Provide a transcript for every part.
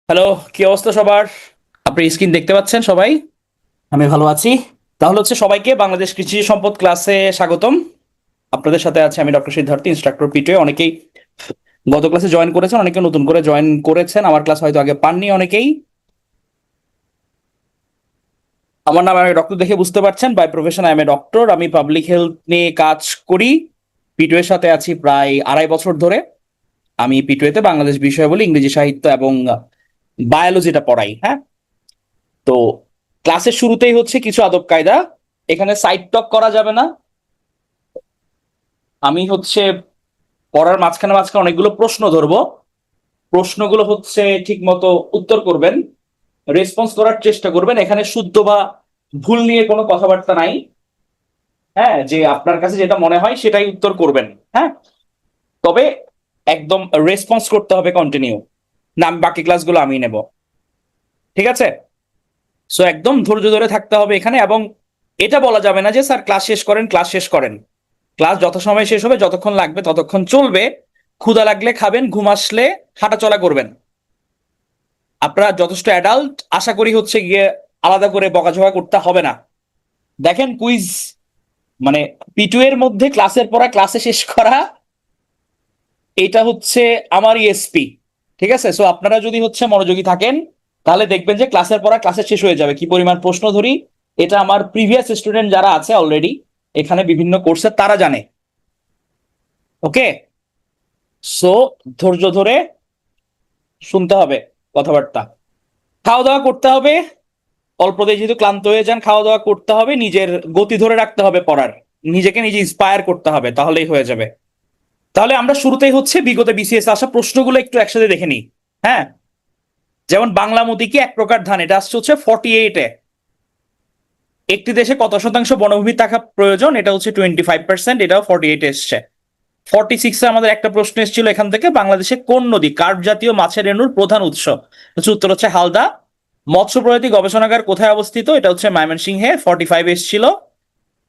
Hello, কি অবস্থা সবার? আপনি স্ক্রিন দেখতে পাচ্ছেন সবাই? আমি ভালো আছি। তাহলে হচ্ছে সবাইকে বাংলাদেশ কৃষি সম্পদ ক্লাসে স্বাগতম। আপনাদের সাথে আছে আমি ডক্টর সিদ্ধার্থী, ইনস্ট্রাক্টর পিটিএ। অনেকেই গত ক্লাসে জয়েন করেছেন, অনেকে নতুন করে জয়েন করেছেন। আমার ক্লাস হয়তো আগে পাননি অনেকেই। আমার নাম আমি ডক্টর দেখে বুঝতে পারছেন। By profession I am a doctor. আমি পাবলিক হেলথ নিয়ে কাজ করি। পিটুয়ের সাথে আছি প্রায় 2.5 বছর ধরে। আমি পিটুয়েতে বাংলাদেশ বিষয়াবলী, ইংরেজি সাহিত্য এবং বায়োলজিটা পড়াই। হ্যাঁ, তো ক্লাসের শুরুতেই হচ্ছে কিছু আদব কায়দা। এখানে সাইড টক করা যাবে না। আমি হচ্ছে পড়ার মাঝখানে মাঝখানে অনেকগুলো প্রশ্ন ধরবো। প্রশ্নগুলো হচ্ছে ঠিক মতো উত্তর করবেন, রেসপন্স করার চেষ্টা করবেন। এখানে শুদ্ধ বা ভুল নিয়ে কোনো কথাবার্তা নাই। হ্যাঁ, যে আপনার কাছে যেটা মনে হয় সেটাই উত্তর করবেন। হ্যাঁ, তবে একদম রেসপন্স করতে হবে কন্টিনিউ। না, আমি বাকি ক্লাসগুলো আমি নেব। ঠিক আছে? সো একদম ধৈর্য ধরে থাকতে হবে এখানে। এবং এটা বলা যাবে না যে স্যার ক্লাস শেষ করেন, ক্লাস শেষ করেন। ক্লাস যত সময় শেষ হবে, যতক্ষণ লাগবে ততক্ষণ চলবে। ক্ষুধা লাগলে খাবেন, ঘুম আসলে হাঁটাচলা করবেন। আপনারা যথেষ্ট অ্যাডাল্ট, আশা করি হচ্ছে গিয়ে আলাদা করে বকাঝকা করতে হবে না। দেখেন কুইজ মানে পিটু এর মধ্যে ক্লাসের পড়া ক্লাসে শেষ করা, এটা হচ্ছে আমার ইএসপি। ঠিক আছে? সো আপনারা যদি হচ্ছে মনোযোগী থাকেন, তাহলে দেখবেন যে ক্লাসের পড়া ক্লাসে শেষ হয়ে যাবে। কি পরিমাণ প্রশ্ন ধরি, এটা আমার প্রিভিয়াস স্টুডেন্ট যারা আছে অলরেডি এখানে বিভিন্ন কোর্সে, তারা জানে। ওকে, সো ধৈর্য ধরে শুনতে হবে কথাবার্তা। খাওয়া দাওয়া করতে হবে। অল্পতে যেহেতু ক্লান্ত হয়ে যান, খাওয়া দাওয়া করতে হবে। নিজের গতি ধরে রাখতে হবে পড়ার। নিজেকে নিজে ইন্সপায়ার করতে হবে, তাহলেই হয়ে যাবে। তাহলে আমরা শুরুতেই হচ্ছে বিগত বিসিএস আসা প্রশ্নগুলো একটু একসাথে দেখে নিই। হ্যাঁ, যেমন বাংলা মতি কি এক প্রকার ধান, এটা আসছে হচ্ছে 48-এ। একটি দেশে কত শতাংশ বনভূমি থাকা প্রয়োজন, এটা হচ্ছে 25%, এটাও 48 এসছে। 46-এ আমাদের একটা প্রশ্ন এসেছিল এখান থেকে, বাংলাদেশে কোন নদী কার্প জাতীয় মাছের রেণুর প্রধান উৎস? উত্তর হচ্ছে হালদা। মৎস্য প্রজাতি গবেষণাগার কোথায় অবস্থিত, এটা হচ্ছে ময়মনসিংহে, 45 এসেছিল।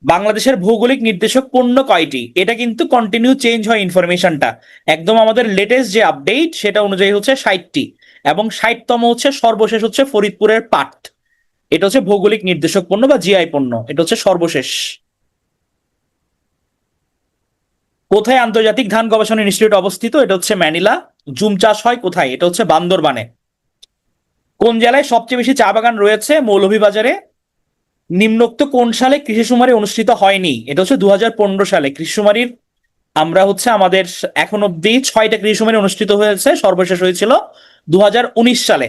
বাংলাদেশের ভৌগোলিক নির্দেশক পণ্য কয়টি? এটা কিন্তু কন্টিনিউ চেঞ্জ হয় ইনফরমেশনটা। একদম আমাদের লেটেস্ট যে আপডেট সেটা অনুযায়ী হচ্ছে 60টি। এবং 60তম হচ্ছে সর্বশেষ হচ্ছে ফরিদপুরের পাট। এটা হচ্ছে ভৌগোলিক নির্দেশক পণ্য বা জিআই পণ্য, এটা হচ্ছে সর্বশেষ। কোথায় আন্তর্জাতিক ধান গবেষণা ইনস্টিটিউট অবস্থিত, এটা হচ্ছে ম্যানিলা। জুম চাষ হয় কোথায়, এটা হচ্ছে বান্দরবানে। কোন জেলায় সবচেয়ে বেশি চা বাগান রয়েছে, মৌলভীবাজারে। নিম্নোক্ত কোন সালে কৃষি শুমারি অনুষ্ঠিত হয়নি, এটা হচ্ছে 2015 সালে। কৃষি শুমারির আমরা হচ্ছে আমাদের এখন অব্দি 6টা কৃষি শুমারি অনুষ্ঠিত হয়েছে, সর্বশেষ হয়েছিল 2019 সালে।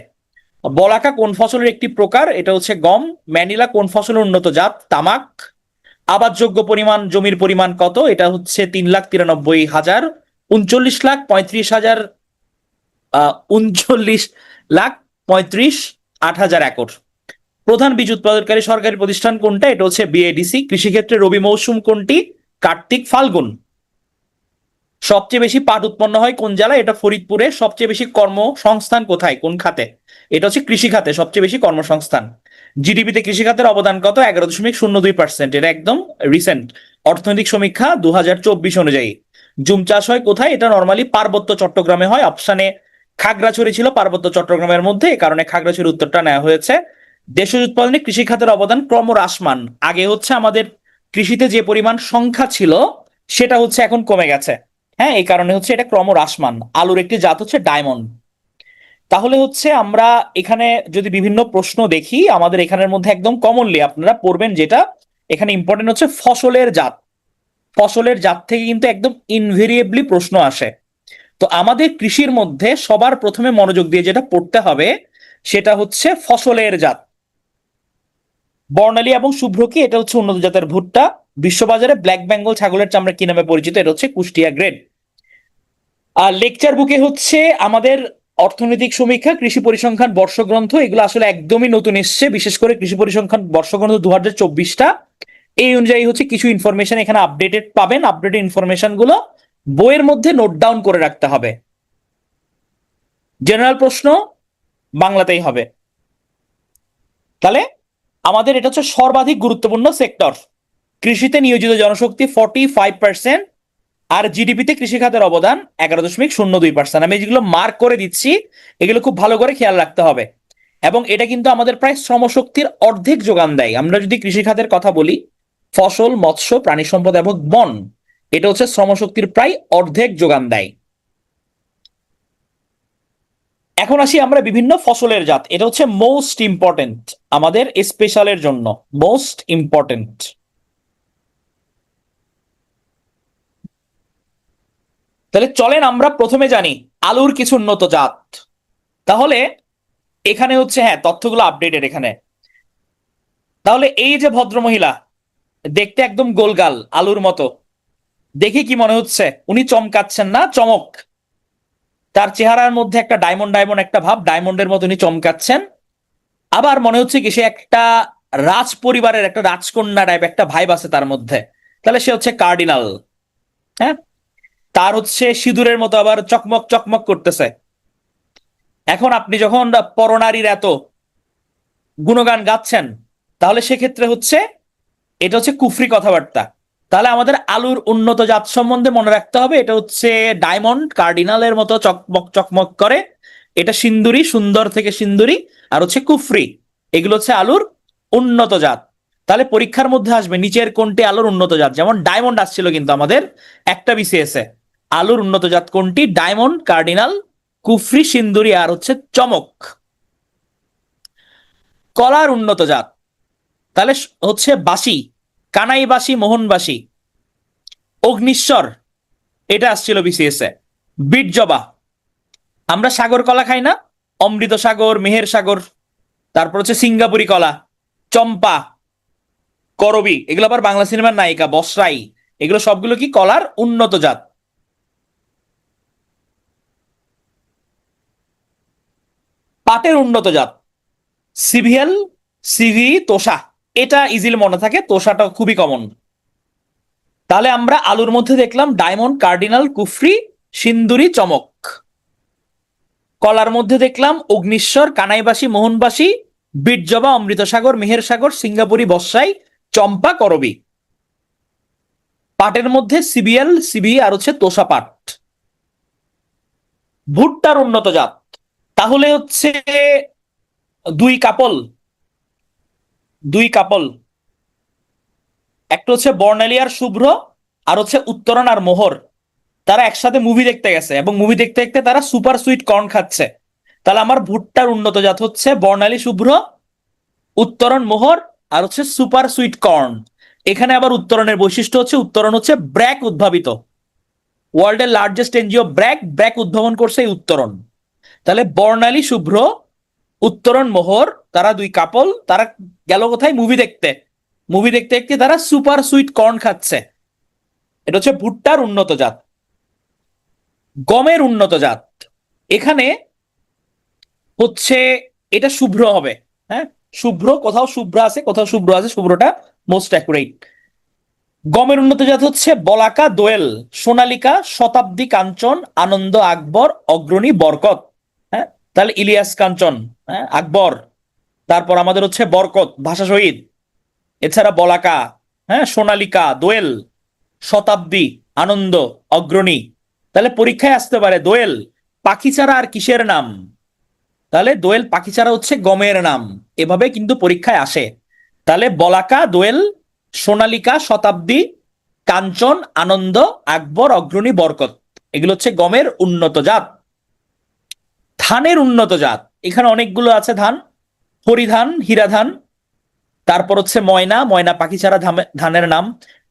বলাকা কোন ফসলের একটি প্রকার, এটা হচ্ছে গম। ম্যানিলা কোন ফসলের উন্নত জাত, তামাক। আবাদযোগ্য পরিমাণ জমির পরিমাণ কত, এটা হচ্ছে 3,93,000, 39,35,000, 39,35,000 প্রধান বীজ উৎপাদনকারী সরকারি প্রতিষ্ঠান কোনটা, এটা হচ্ছে বিএডিসি। কৃষিক্ষেত্রে রবি মৌসুম কোনটি, কার্তিক ফাল্গুন। সবচেয়ে বেশি পাট উৎপন্ন হয় কোন জেলায়, এটা ফরিদপুরে। সবচেয়ে বেশি কর্মসংস্থান কোথায়, কোন খাতে, এটা হচ্ছে কৃষি খাতে সবচেয়ে বেশি কর্মসংস্থান। জিডিপিতে কৃষি খাতের অবদান কত, 11.02%, এটা একদম রিসেন্ট অর্থনৈতিক সমীক্ষা 2024 অনুযায়ী। জুম চাষ হয় কোথায়, এটা নর্মালি পার্বত্য চট্টগ্রামে হয়। অপশানে খাগড়াছড়ি ছিল পার্বত্য চট্টগ্রামের মধ্যে, এই কারণে খাগড়াছড়ি উত্তরটা নেওয়া হয়েছে। দেশের উৎপাদনে কৃষি খাতের অবদান ক্রমহ্রাসমান। আগে হচ্ছে আমাদের কৃষিতে যে পরিমাণ সংখ্যা ছিল সেটা হচ্ছে এখন কমে গেছে। হ্যাঁ, এই কারণে হচ্ছে এটা ক্রমহ্রাসমান। আলুর একটি জাত হচ্ছে ডায়মন্ড। তাহলে হচ্ছে আমরা এখানে যদি বিভিন্ন প্রশ্ন দেখি, আমাদের এখানের মধ্যে একদম কমনলি আপনারা পড়বেন যেটা এখানে ইম্পর্টেন্ট হচ্ছে ফসলের জাত। ফসলের জাত থেকে কিন্তু একদম ইনভেরিয়েবলি প্রশ্ন আসে। তো আমাদের কৃষির মধ্যে সবার প্রথমে মনোযোগ দিয়ে যেটা পড়তে হবে সেটা হচ্ছে ফসলের জাত। বর্ণালী এবং শুভ্র কি, এটা হচ্ছে উন্নত জাতের ভুট্টা। বিশ্ববাজারে ব্ল্যাক বেঙ্গল ছাগলের চামড়া কি নামে পরিচিত, এটা হচ্ছে কুষ্টিয়া গ্রেড। আর লেকচার বুকে হচ্ছে আমাদের অর্থনৈতিক সমীক্ষা, কৃষি পরিসংখ্যান বর্ষগ্রন্থ, এগুলো আসলে একদমই নতুন এসছে। বিশেষ করে কৃষি পরিসংখ্যান বর্ষগ্রন্থ 2024টা, এই অনুযায়ী হচ্ছে কিছু ইনফরমেশন এখানে আপডেটেড পাবেন। আপডেটেড ইনফরমেশন গুলো বইয়ের মধ্যে নোট ডাউন করে রাখতে হবে। জেনারেল প্রশ্ন বাংলাতেই হবে। তাহলে আমাদের এটা হচ্ছে সর্বাধিক গুরুত্বপূর্ণ সেক্টর। কৃষিতে নিয়োজিত জনশক্তি 45%, আর জিডিপিতে কৃষি খাতের অবদান 11.02%। আমি যেগুলো মার্ক করে দিচ্ছি এগুলো খুব ভালো করে খেয়াল রাখতে হবে। এবং এটা কিন্তু আমাদের প্রায় শ্রমশক্তির অর্ধেক যোগান দেয়। আমরা যদি কৃষি খাতের কথা বলি, ফসল, মৎস্য, প্রাণী সম্পদ এবং বন, এটা হচ্ছে শ্রমশক্তির প্রায় অর্ধেক যোগান দেয়। এখন আসি আমরা বিভিন্ন ফসলের জাত। এটা হচ্ছে মোস্ট ইম্পর্টেন্ট আমাদের স্পেশালের জন্য, মোস্ট ইম্পর্টেন্ট। তাহলে চলেন আমরা প্রথমে জানি আলুর কিছু উন্নত জাত। তাহলে এখানে হচ্ছে, হ্যাঁ, তথ্যগুলো আপডেটেড এখানে। তাহলে এই যে ভদ্রমহিলা, দেখতে একদম গোলগাল আলুর মতো, দেখি কি মনে হচ্ছে উনি চমকাচ্ছেন না? চমক, তার চেহারার মধ্যে একটা ডায়মন্ড ডায়মন্ড একটা ভাব, ডায়মন্ডের মতো উনি চমকাচ্ছেন। আবার মনে হচ্ছে কি সে একটা রাজ পরিবারের একটা রাজকন্যা টাইপ একটা ভাইব আছে তার মধ্যে। তাহলে সে হচ্ছে কার্ডিনাল। হ্যাঁ, তার হচ্ছে সিঁদুরের মতো আবার চকমক চকমক করতেছে। এখন আপনি যখন পরনারীর এত গুণগান গাচ্ছেন, তাহলে সেক্ষেত্রে হচ্ছে এটা হচ্ছে কুফরি কথাবার্তা। তাহলে আমাদের আলুর উন্নত জাত সম্বন্ধে মনে রাখতে হবে এটা হচ্ছে ডায়মন্ড, কার্ডিনালের মতো চকমক চকমক করে, এটা সিন্দুরি, সুন্দর থেকে সিন্দুরি, আর হচ্ছে কুফরি। এগুলো হচ্ছে আলুর উন্নত জাত। তাহলে পরীক্ষার মধ্যে আসবে নিচের কোনটি আলুর উন্নত জাত। যেমন ডায়মন্ড আসছিল কিন্তু আমাদের একটা বিসিএস এ। আলুর উন্নত জাত কোনটি? ডায়মন্ড, কার্ডিনাল, কুফরি, সিন্দুরি আর হচ্ছে চমক। কলার উন্নত জাত তাহলে হচ্ছে বাসি, কানাইবাসী, মোহনবাসী, অগ্নিশ্বর, এটা আসছিল বিসিএস এ। বিট জবা, আমরা সাগর কলা খাই না? অমৃত সাগর, মেহের সাগর, তারপর হচ্ছে সিঙ্গাপুরি কলা, চম্পা, করবি, এগুলো আবার বাংলা সিনেমার নায়িকা বসরাই। এগুলো সবগুলো কি কলার উন্নত জাত। পাটের উন্নত জাত সিভিএল, সিভি, তোষা। এটা ইজিলি মনে থাকে, তোষাটা খুবই কমন। তাহলে আমরা আলুর মধ্যে দেখলাম ডায়মন্ড, কার্ডিনাল, কুফরি, সিন্দুরি, চমক। কলার মধ্যে দেখলাম অগ্নিশ্বর, কানাইবাসী, মোহনবাসী, বিটজবা, অমৃতসাগর, মেহের সাগর, সিঙ্গাপুরি, বর্ষাই, চম্পা, করবি। পাটের মধ্যে সিবিএল, সিবি আর হচ্ছে তোষা পাট। ভুট্টার উন্নত জাত তাহলে হচ্ছে দুই কাপল, দুই কাপল, একটা হচ্ছে বর্ণালী আর শুভ্র, আর হচ্ছে উত্তরণ আর মোহর। তারা একসাথে মুভি দেখতে গেছে এবং মুভি দেখতে দেখতে তারা সুপার সুইট কর্ন খাচ্ছে। তাহলে আমার ভুট্টার উন্নত জাত হচ্ছে বর্ণালী শুভ্র, উত্তরণ মোহর, আর হচ্ছে সুপার সুইট কর্ন। এখানে আবার উত্তরণের বৈশিষ্ট্য হচ্ছে উত্তরণ হচ্ছে ব্র্যাক উদ্ভাবিত, ওয়ার্ল্ডের লার্জেস্ট এনজিও ব্র্যাক, ব্র্যাক উদ্ভাবন করছে এই উত্তরণ। তাহলে বর্ণালী শুভ্র, উত্তরণ মোহর, তারা দুই কাপল, তারা গেল কোথায়? মুভি দেখতে। মুভি দেখতে দেখতে তারা সুপার সুইট কর্ন খাচ্ছে। এটা হচ্ছে ভুট্টার উন্নত জাত। গমের উন্নত জাত এখানে হচ্ছে এটা শুভ্র হবে। হ্যাঁ, শুভ্র, কোথাও শুভ্র আছে কোথাও শুভ্র আছে, শুভ্রটা মোস্ট অ্যাকুরেট। গমের উন্নত জাত হচ্ছে বলাকা, দোয়েল, সোনালিকা, শতাব্দী, কাঞ্চন, আনন্দ, আকবর, অগ্রণী, বরকত। হ্যাঁ, তাহলে ইলিয়াস কাঞ্চন, হ্যাঁ, আকবর, তারপর আমাদের হচ্ছে বরকত, ভাষা শহীদ, এছাড়া বলাকা, হ্যাঁ, সোনালিকা, দোয়েল, শতাব্দী, আনন্দ, অগ্রণী। তাহলে পরীক্ষায় আসতে পারে দোয়েল পাখি ছাড়া আর কিসের নাম? তাহলে দোয়েল পাখি ছাড়া হচ্ছে গমের নাম, এভাবে কিন্তু পরীক্ষায় আসে। তাহলে বলাকা, দোয়েল, সোনালিকা, শতাব্দী, কাঞ্চন, আনন্দ, আকবর, অগ্রণী, বরকত, এগুলো হচ্ছে গমের উন্নত জাত। ধানের উন্নত জাত এখানে অনেকগুলো আছে ধান। হরিধান, হীরাধান, তারপর হচ্ছে ময়না, ময়না পাখি ছাড়া ধানের নাম।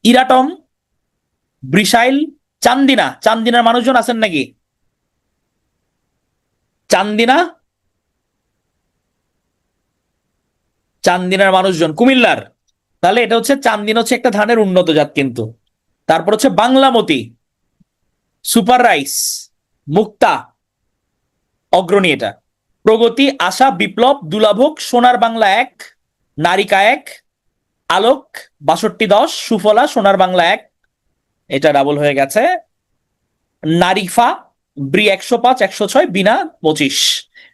ইরাটম, ব্রিসাইল, চান্দিনা, চান্দিনার মানুষজন আছেন নাকি? চান্দিনা, চান্দিনার মানুষজন কুমিল্লার। তাহলে এটা হচ্ছে চান্দিনা, হচ্ছে একটা ধানের উন্নত জাত কিন্তু। তারপর হচ্ছে বাংলামতি, সুপার রাইস, মুক্তা, অগ্রণী এটা। প্রগতি, আশা, বিপ্লব, দুলাভোগ, সোনার বাংলা এক, নারিকা এক, আলোক, 6210, সুফলা, সোনার বাংলা এক, এটা ডাবল হয়ে গেছে, নারিফা, ব্রি 105, 106, বিনা 25।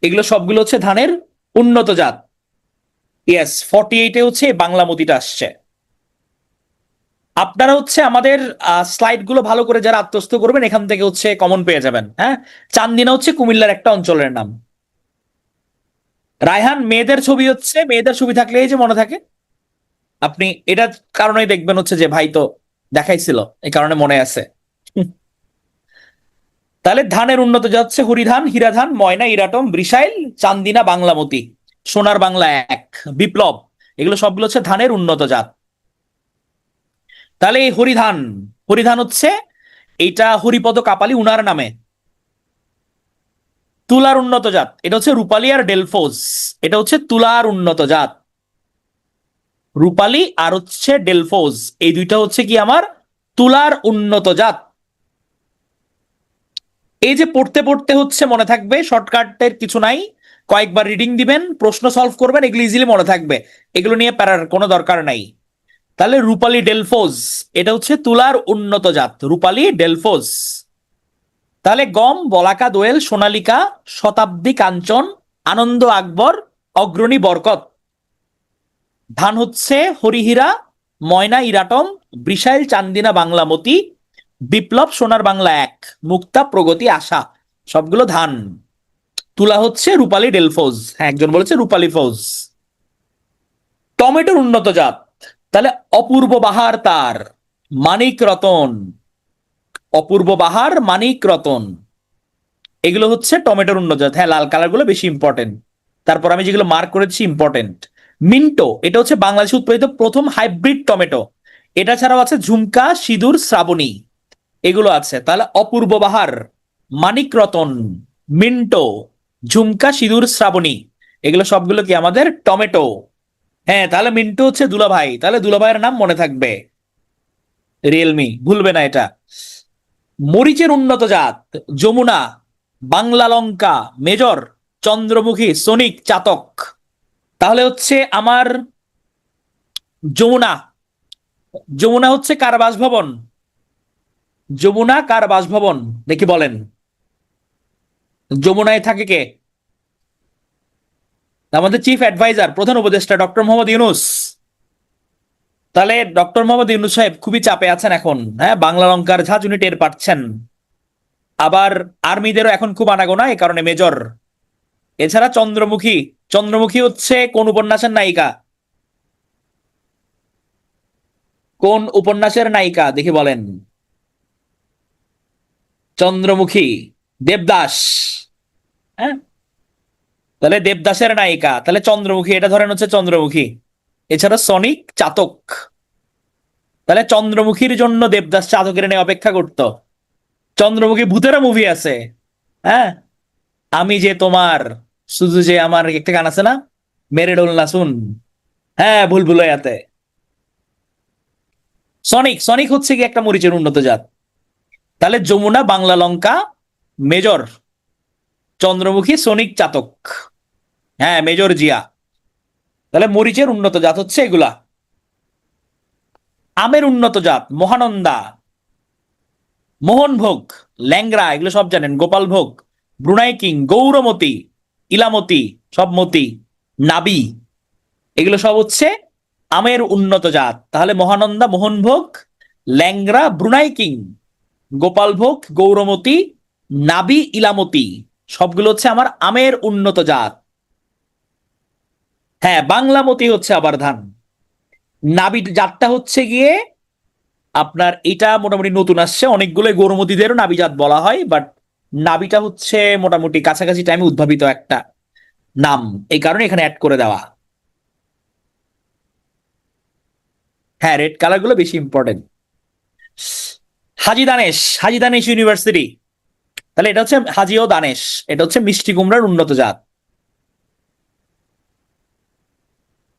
এগুলো সবগুলো হচ্ছে ধানের উন্নত জাত। ইয়েস, 48-এ হচ্ছে বাংলামতিটা আসছে। আপনারা হচ্ছে আমাদের স্লাইড গুলো ভালো করে যারা আত্মস্থ করবেন এখান থেকে হচ্ছে কমন পেয়ে যাবেন। হ্যাঁ, চান্দিনা হচ্ছে কুমিল্লার একটা অঞ্চলের নাম। রায়হান, মেয়েদের ছবি হচ্ছে, মেয়েদের ছবি থাকলে এই যে মনে থাকে, আপনি এটা কারণেই দেখবেন হচ্ছে যে ভাই তো দেখাইছিল, এই কারণে মনে আছে। তাহলে ধানের উন্নত জাত হচ্ছে হরিধান, হীরাধান, ময়না, ইরাটম, বৃষাইল, চান্দিনা, বাংলামতি, সোনার বাংলা এক, বিপ্লব, এগুলো সবগুলো হচ্ছে ধানের উন্নত জাত। তাহলে এই হরিধান, হরিধান হচ্ছে এইটা হরিপদ কাপালি উনার নামে। তুলার উন্নত জাত এটা হচ্ছে রূপালী আর ডেলফোজ, এটা হচ্ছে তুলার উন্নত জাত। রূপালী আর হচ্ছে ডেলফোজ, এই দুইটা হচ্ছে কি আমার তুলার উন্নত জাত। এই যে পড়তে পড়তে হচ্ছে মনে থাকবে, শর্টকাটের কিছু নাই, কয়েকবার রিডিং দিবেন, প্রশ্ন সলভ করবেন, এগুলো ইজিলি মনে থাকবে, এগুলো নিয়ে প্যারার কোনো দরকার নাই। তাহলে রূপালী ডেলফোজ এটা হচ্ছে তুলার উন্নত জাত, রূপালী ডেলফোজ। তাহলে গম, বলাকা, দোয়েল, সোনালিকা, শতাব্দী, কাঞ্চন, আনন্দ, আকবর, অগ্রণী, বরকত। ধান হচ্ছে হরিহীরা, ময়না, ইরাটম, বৃষাইল, চান্দিনা, বাংলামতি, বিপ্লব, সোনার বাংলা এক, মুক্তা, প্রগতি, আশা, সবগুলো ধান। তুলা হচ্ছে রূপালী ডেলফোজ, হ্যাঁ একজন বলেছে রূপালী ফৌজ। টমেটোর উন্নত জাত, তাহলে অপূর্ব বাহার, তার, মানিক রতন, অপূর্ব বাহার, মানিক রতন, এগুলো হচ্ছে টমেটোর উন্নত জাত। হ্যাঁ, লাল কালার গুলো বেশি ইম্পর্টেন্ট। তারপর আমি যেগুলো মার্ক করেছি ইম্পর্টেন্ট, মিন্টো এটা হচ্ছে বাংলাদেশে উৎপাদিত প্রথম হাইব্রিড টমেটো। এটা ছাড়াও আছে ঝুমকা, সিঁদুর, শ্রাবণী, এগুলো আছে। তাহলে অপূর্ব বাহার, মানিক রতন, মিন্টো, ঝুমকা, সিঁদুর, শ্রাবণী, এগুলো সবগুলো কি আমাদের টমেটো। হ্যাঁ, তাহলে মিন্টু হচ্ছে দুলাভাই, তাহলে দুলাভাইয়ের নাম মনে থাকবে, রিয়েলমি, ভুলবে না এটা। মরিচের উন্নত জাত, যমুনা, বাংলা লঙ্কা, মেজর, চন্দ্রমুখী, সনিক, চাতক। তাহলে হচ্ছে আমার যমুনা, যমুনা হচ্ছে কার বাসভবন? যমুনা কার বাসভবন দেখি বলেন, যমুনায় থাকে কে? আমাদের চিফ অ্যাডভাইজার, প্রধান উপদেষ্টা ডক্টর মোহাম্মদ ইউনুস। তাহলে ডক্টর মোহাম্মদ ইউনুস সাহেব খুবই চাপে আছেন এখন, হ্যাঁ, বাংলা লঙ্কার ঝাঁঝুনি টের পাচ্ছেন। আবার আর্মিদেরও এখন খুব আনাগোনা, এই কারণে মেজর। এছাড়া চন্দ্রমুখী, চন্দ্রমুখী হচ্ছে কোন উপন্যাসের নায়িকা? কোন উপন্যাসের নায়িকা দেখি বলেন? চন্দ্রমুখী, দেবদাস। হ্যাঁ, তাহলে দেবদাসের নায়িকা, তাহলে চন্দ্রমুখী, এটা ধরেন হচ্ছে চন্দ্রমুখী। এছাড়া সনিক, চাতক, তাহলে চন্দ্রমুখীর জন্য দেবদাস চাতকের নিয়ে অপেক্ষা করতো। চন্দ্রমুখী ভূতেরও মুভি আছে। হ্যাঁ, আমি যে তোমার, শুধু যে আমার একটা গান আছে না, মেরে ডোল না শুন, হ্যাঁ ভুল ভুলাইয়াতে। সনিক, সনিক হচ্ছে কি একটা মরিচের উন্নত জাত। তাহলে যমুনা, বাংলা লঙ্কা, মেজর, চন্দ্রমুখী, সনিক, চাতক, হ্যাঁ মেজর জিয়া। তাহলে মরিচের উন্নত জাত হচ্ছে এগুলা। আমের উন্নত জাত, মহানন্দা, মোহনভোগ, ল্যাংরা, এগুলো সব জানেন, গোপাল ভোগ, ব্রুনাই কিং, গৌরমতি, ইলামতি, সব মতি, নাবি, এগুলো সব হচ্ছে আমের উন্নত জাত। তাহলে মহানন্দা, মোহনভোগ, ল্যাংরা, ব্রুনাই কিং, গোপাল ভোগ, গৌরমতি, নাবি, ইলামতি, সবগুলো হচ্ছে আমার আমের উন্নত জাত। হ্যাঁ, বাংলামতি হচ্ছে আবার ধান। নাবি জাতটা হচ্ছে গিয়ে আপনার, এটা মোটামুটি নতুন আসছে, অনেকগুলো গৌরমতিদেরও নাবি জাত বলা হয়, বাট নাবিটা হচ্ছে মোটামুটি কাছাকাছি টাইমে উদ্ভাবিত একটা নাম, এই কারণে এখানে অ্যাড করে দেওয়া। হ্যাঁ, রেড কালার গুলো বেশি ইম্পর্টেন্ট। হাজি দানেশ, হাজি দানেশ ইউনিভার্সিটি, তাহলে এটা হচ্ছে হাজি ও দানেশ, এটা হচ্ছে মিষ্টি কুমড়ার উন্নত জাত,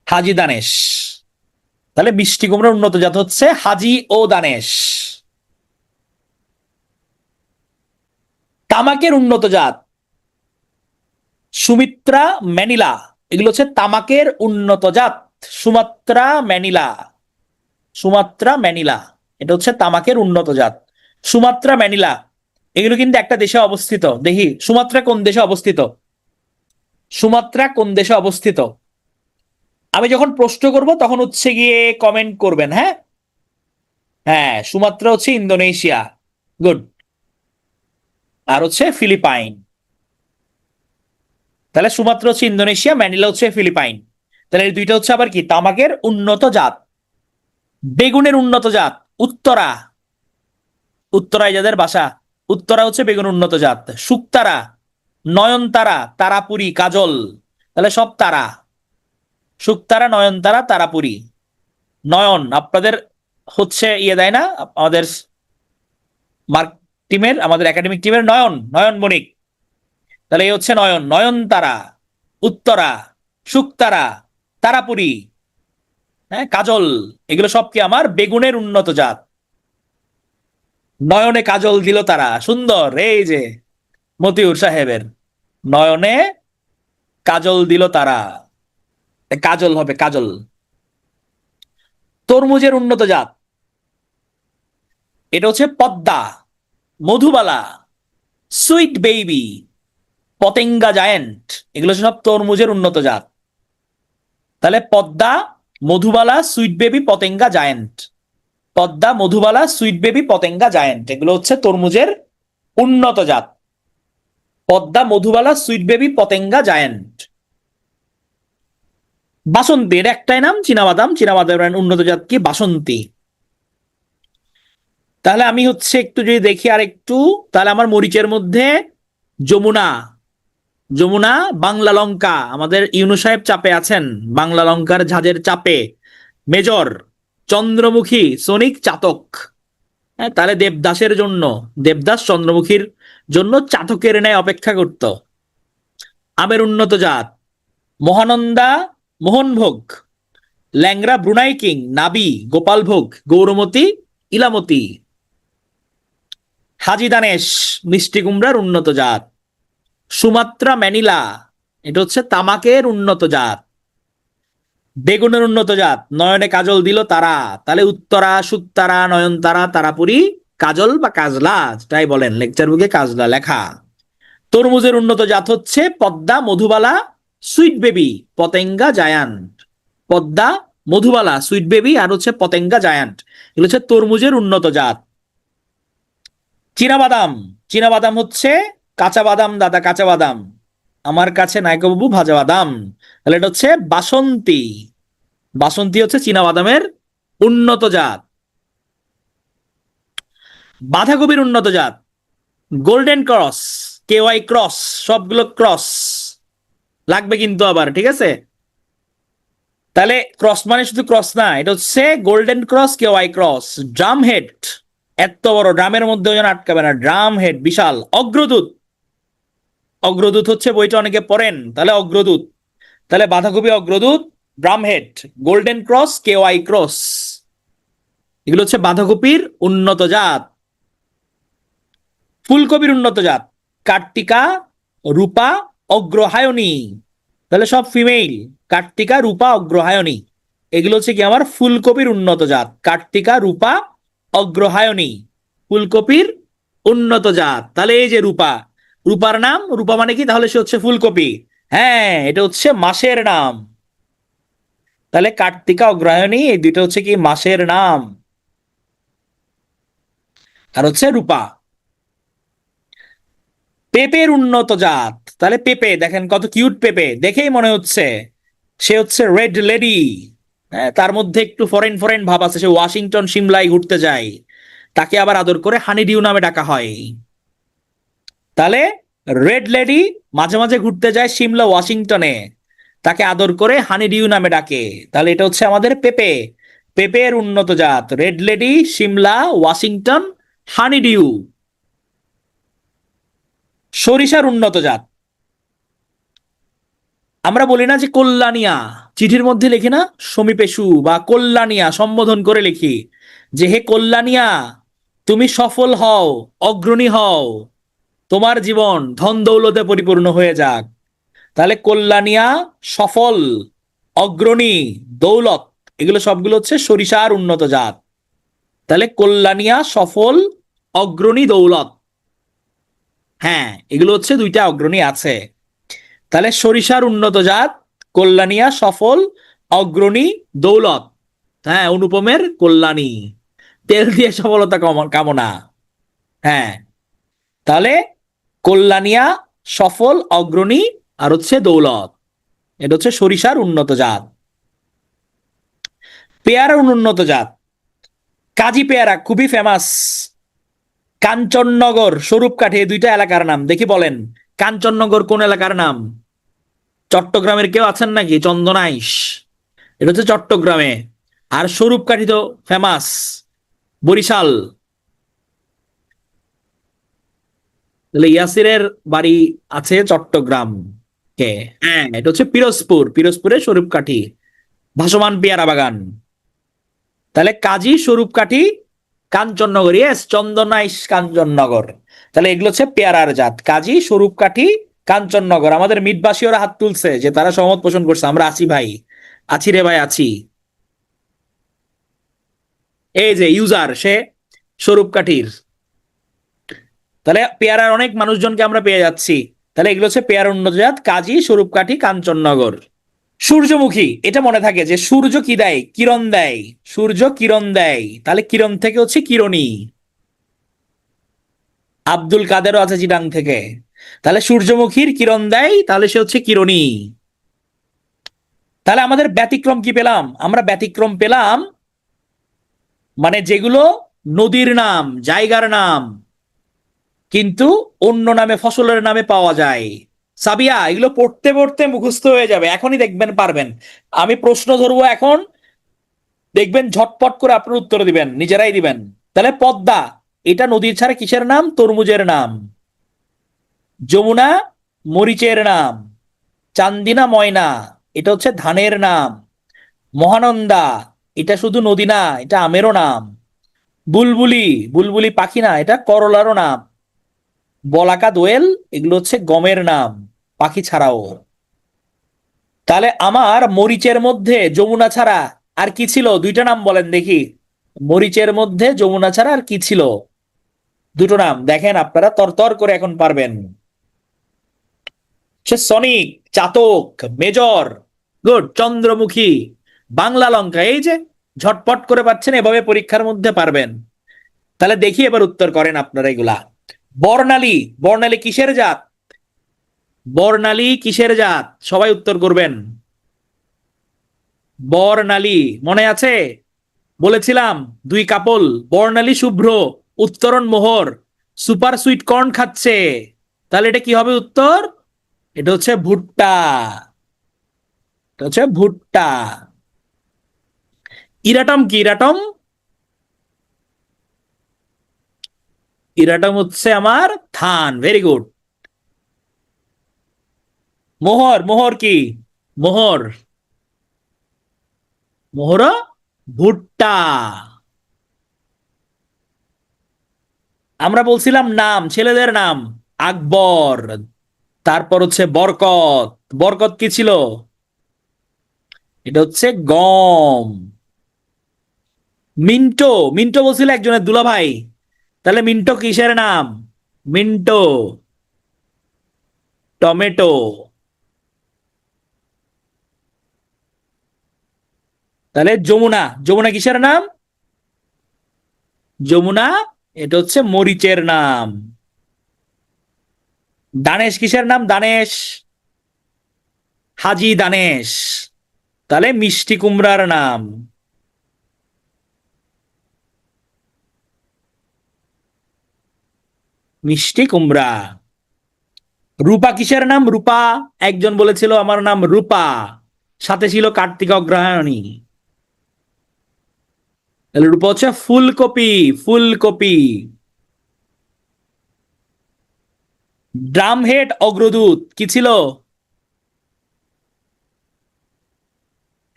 হাজি দানেশ। তাহলে মিষ্টি কুমড়ার উন্নত জাত হচ্ছে হাজি ও দানেশ। তামাকের উন্নত জাত, সুমিত্রা, ম্যানিলা, এগুলো হচ্ছে তামাকের উন্নত জাত। সুমাত্রা, ম্যানিলা, সুমাত্রা, ম্যানিলা, এটা হচ্ছে তামাকের উন্নত জাত। সুমাত্রা, ম্যানিলা, এগুলো কিন্তু একটা দেশে অবস্থিত, দেখি সুমাত্রা কোন দেশে অবস্থিত, সুমাত্রা কোন দেশে অবস্থিত? আমি যখন প্রশ্ন করব তখন হচ্ছে গিয়ে কমেন্ট করবেন, হ্যাঁ। হ্যাঁ, সুমাত্রা হচ্ছে ইন্দোনেশিয়া। গুড। আর হচ্ছে ফিলিপাইন। তাহলে সুমাত্রা হচ্ছে ইন্দোনেশিয়া, ম্যানিলা হচ্ছে ফিলিপাইন। তাহলে এই দুইটা হচ্ছে আবার কি তামাকের উন্নত জাত। বেগুনের উন্নত জাত উত্তরা। উত্তরায় যাদের বাসা, উত্তরা হচ্ছে বেগুন উন্নত জাত। শুকতারা, নয়নতারা, তারাপুরি, কাজল, তাহলে সব তারা। শুকতারা, নয়নতারা, তারাপুরি। নয়ন আপনাদের হচ্ছে ইয়ে দেয় না আমাদের মার্ক টিমের, আমাদের একাডেমিক টিমের নয়ন, নয়ন বণিক। তাহলে এই হচ্ছে নয়ন, নয়নতারা, উত্তরা, শুকতারা, তারাপুরি, হ্যাঁ, কাজল, এগুলো সব কি আমার বেগুনের উন্নত জাত। নয়নে কাজল দিল তারা, সুন্দর। এই যে মতিউর সাহেবের নয়নে কাজল দিল তারা, কাজল হবে কাজল। তরমুজের উন্নত জাত, এটা হচ্ছে Padma, Madhubala, sweet baby, Patenga giant, এগুলো সব তরমুজের উন্নত জাত। তাহলে Padma, Madhubala, sweet baby, Patenga giant. Padma, Madhubala, sweet baby, Patenga giant, এগুলো হচ্ছে তরমুজের উন্নত জাত। Padma, Madhubala, sweet baby, Patenga giant. Basanti, এর একটাই নাম, চীনাবাদাম। চীনাবাদামের উন্নত জাত কি বাসন্তী। তাহলে আমি হচ্ছে একটু যদি দেখি আর একটু, তাহলে আমার মরিচের মধ্যে যমুনা। যমুনা, বাংলা লঙ্কা, আমাদের ইউনু সাহেব চাপে আছেন, বাংলা লঙ্কার ঝাঁজের চাপে। মেজর, চন্দ্রমুখী, সনিক, চাতক। হ্যাঁ, তাহলে দেবদাসের জন্য, দেবদাস চন্দ্রমুখীর জন্য চাতকের ন্যায় অপেক্ষা করত। আমের উন্নত জাত মহানন্দা, মোহনভোগ, ল্যাংরা, ব্রুনাই কিং, নাবি, গোপালভোগ, গৌরমতী, ইলামতি। হাজি দানেশ, মিষ্টি কুমড়ার উন্নত জাত। সুমাত্রা, ম্যানিলা, এটা হচ্ছে তামাকের উন্নত জাত। বেগুনের উন্নত জাত নয়নে কাজল দিল তারা, তাহলে উত্তরা, শুকতারা, নয়নতারা, তারাপুরি, কাজল বা কাজলা, তাই বলেন, লেকচার বুকে কাজলা লেখা। তরমুজের উন্নত জাত হচ্ছে Padma, Madhubala, sweet baby, Patenga giant. Padma, Madhubala, sweet baby আর হচ্ছে পতেঙ্গা জায়ান্ট, এগুলো হচ্ছে তরমুজের উন্নত জাত। চীনাবাদাম, চীনাবাদাম হচ্ছে কাঁচা বাদাম, দাদা কাঁচা বাদাম, আমার কাছে নায়ক বাবু ভাজা বাদাম। তাহলে এটা হচ্ছে বাসন্তী। বাসন্তী হচ্ছে চীনাবাদামের উন্নত জাত। বাঁধাকপির উন্নত জাত গোল্ডেন ক্রস, কেওয়াই ক্রস, সবগুলো ক্রস লাগবে কিন্তু আবার, ঠিক আছে। তাহলে ক্রস মানে শুধু ক্রস না, এটা হচ্ছে golden cross, KY cross. Drum head, এত বড় ড্রামের মধ্যে যেন আটকাবে না, ড্রাম হেড বিশাল। অগ্রদূত, অগ্রদূত হচ্ছে বইটা অনেকে পড়েন, তাহলে অগ্রদূত। তাহলে বাঁধাকপি, Agradoot, drum head, golden cross, KY cross, এগুলো হচ্ছে বাঁধাকপির উন্নত জাত। ফুলকপির উন্নত জাত কার্তিকা, রূপা, অগ্রহায়ণী, তাহলে সব ফিমেইল। কার্তিকা, রূপা, অগ্রহায়ণী, এগুলো হচ্ছে কি আমার ফুলকপির উন্নত জাত। কার্তিকা, রূপা, অগ্রহায়ণী, ফুলকপির উন্নত জাত। তাহলে এই যে রূপা, রূপার নাম, রূপা মানে কি, তাহলে সে হচ্ছে ফুলকপি। হ্যাঁ, এটা হচ্ছে মাসের নাম। তাহলে কার্তিকা, অগ্রহায়ণী, এই দুইটা হচ্ছে কি মাসের নাম। আর হচ্ছে রূপা। পেঁপের উন্নত জাত, তাহলে পেঁপে দেখেন কত কিউট, পেঁপে দেখেই মনে হচ্ছে সে হচ্ছে রেড লেডি। হ্যাঁ, তার মধ্যে একটু ফরেন ফরেন ভাব আছে, সে ওয়াশিংটন সিমলায় ঘুরতে যায়, তাকে আবার আদর করে হানি ডিউ নামে ডাকা হয়। তাহলে রেড লেডি মাঝে মাঝে ঘুরতে যায় সিমলা, ওয়াশিংটনে, তাকে আদর করে হানি ডিউ নামে ডাকে। তাহলে এটা হচ্ছে আমাদের পেঁপে। পেঁপের উন্নত জাত রেড লেডি, সিমলা, ওয়াশিংটন, হানি ডিউ। সরিষার উন্নত জাত আমরা বলি না যে কল্যাণিয়া, চিঠির মধ্যে লিখি না সমীপেশু বা কল্যাণিয়া, সম্বোধন করে লিখি যে হে কল্যাণিয়া, তুমি সফল হও, অগ্রণী হও, তোমার জীবন ধন দৌলতে পরিপূর্ণ হয়ে যাক। তাহলে কল্যাণিয়া, সফল, অগ্রণী, দৌলত, এগুলো সবগুলো হচ্ছে সরিষার উন্নত জাত। তাহলে কল্যাণিয়া, সফল, অগ্রণী, দৌলত, হ্যাঁ, এগুলো হচ্ছে দুইটা অগ্রণী আছে। তাহলে সরিষার উন্নত জাত কল্যাণিয়া, সফল, অগ্রণী, দৌলত, হ্যাঁ, অনুপমের কল্যাণী। তেল দিয়ে সফলতা কামনা। হ্যাঁ, তাহলে কল্যাণিয়া, সফল, অগ্রণী, আর হচ্ছে দৌলত। এটা হচ্ছে সরিষার উন্নত জাত। পেয়ারার উন্নত জাত কাজী পেয়ারা, খুবই ফেমাস। কাঞ্চননগর, স্বরূপকাঠি, এই দুইটা এলাকার নাম দেখি বলেন। কাঞ্চননগর কোন এলাকার নাম? চট্টগ্রামের কেউ আছেন নাকি? চন্দনাইশ, এটা হচ্ছে চট্টগ্রামে। আর স্বরূপকাঠি তো ফেমাস বরিশাল। তাহলে ইয়াসিরের বাড়ি আছে চট্টগ্রাম। কে? হ্যাঁ, এটা হচ্ছে পিরোজপুর, পিরোজপুরের স্বরূপকাঠি, ভাসমান পেয়ারা বাগান। তাহলে কাজী, স্বরূপকাঠি, কাঞ্চননগর, ইয়েস, চন্দনাইশ, কাঞ্চননগর। তাহলে এগুলো হচ্ছে পেয়ারার জাত, কাজী, স্বরূপকাঠি, কাঞ্চননগর। আমাদের মিটবাসীরা হাত তুলছে যে তারা সহমত পোষণ করছে, আমরা আছি ভাই, আছি রে ভাই, আছি। এই যে ইউজার, সে স্বরূপকাঠির। তাহলে পেয়ারার অনেক মানুষজনকে আমরা পেয়ে যাচ্ছি। তাহলে এগুলো হচ্ছে পেয়ারা উন্নত জাত, কাজী, স্বরূপকাঠি, কাঞ্চননগর। সূর্যমুখী, এটা মনে থাকে যে সূর্য কি দেয়? কিরণ দেয়। সূর্য কিরণ দেয়, তাহলে কিরণ থেকে হচ্ছে কিরণী। আব্দুল কাদেরও আছে চিটাং থেকে। তাহলে সূর্যমুখীর কিরণ দেয়, তাহলে সে হচ্ছে কিরণী। তাহলে আমাদের ব্যতিক্রম কি পেলাম? আমরা ব্যতিক্রম পেলাম মানে যেগুলো নদীর নাম, জায়গার নাম, কিন্তু অন্য নামে, ফসলের নামে পাওয়া যায়। সাবিয়া, এগুলো পড়তে পড়তে মুখস্থ হয়ে যাবে, এখনই দেখবেন পারবেন। আমি প্রশ্ন ধরবো এখন, দেখবেন ঝটপট করে আপনার উত্তর দিবেন, নিজেরাই দিবেন। তাহলে পদ্মা, এটা নদীর ছাড়া কিসের নাম? তরমুজের নাম। যমুনা, মরিচের নাম। চান্দিনা, ময়না, এটা হচ্ছে ধানের নাম। মহানন্দা, এটা শুধু নদী না, এটা আমেরও নাম। বুলবুলি, বুলবুলি পাখি না, এটা করলারও নাম। বলাকা, দোয়েল, এগুলো হচ্ছে গমের নাম, পাখি ছাড়াও। তাহলে আমার মরিচের মধ্যে যমুনা ছাড়া আর কি ছিল? দুইটা নাম বলেন দেখি। মরিচের মধ্যে যমুনা ছাড়া আর কি ছিল? দুটো নাম দেখেন, আপনারা তরতর করে এখন পারবেন। সে sonic, Chatak, major, good, Chandramukhi, Bangla লঙ্কা। এই যে ঝটপট করে পাচ্ছেন, এভাবে পরীক্ষার মধ্যে পারবেন। তাহলে দেখি এবার উত্তর করেন আপনারা এগুলা। বর্ণালী, বর্ণালী কিসের জাত? বর্ণালী কিসের জাত? সবাই উত্তর করবেন। বর্ণালী মনে আছে? বলেছিলাম দুই কাপল, বর্ণালী শুভ্র, উত্তরণ মোহর, সুপার সুইট কর্ন খাচ্ছে। তাহলে এটা কি হবে উত্তর? এটা হচ্ছে ভুট্টা। এটা হচ্ছে ভুট্টা। ইরাটম কি? ইরাটম, ইরাটম হচ্ছে আমার ধান। Very good. মোহর, মোহর কি? মোহর, মোহর ভুট্টা। আমরা বলছিলাম নাম, ছেলেদের নাম। আকবর, তারপর হচ্ছে বরকত। বরকত কি ছিল? এটা হচ্ছে গম। মিন্টো, মিন্টো বলছিল একজনের দুলাভাই। তাহলে মিন্টো কিসের নাম? Minto, tomato. তাহলে যমুনা, যমুনা কিসের নাম? যমুনা, এটা হচ্ছে মরিচের নাম। দানেশ কিসের নাম? দানেশ, হাজি দানেশ, তাহলে মিষ্টি কুমড়ার নাম। মিষ্টি কুমড়া। রূপা কিসের নাম? রূপা, একজন বলেছিল আমার নাম রূপা, সাথে ছিল কার্তিক অগ্রহায়ণী। তাহলে রূপা হচ্ছে ফুলকপি, ফুলকপি। ড্রাম হেড অগ্রদূত কি ছিল?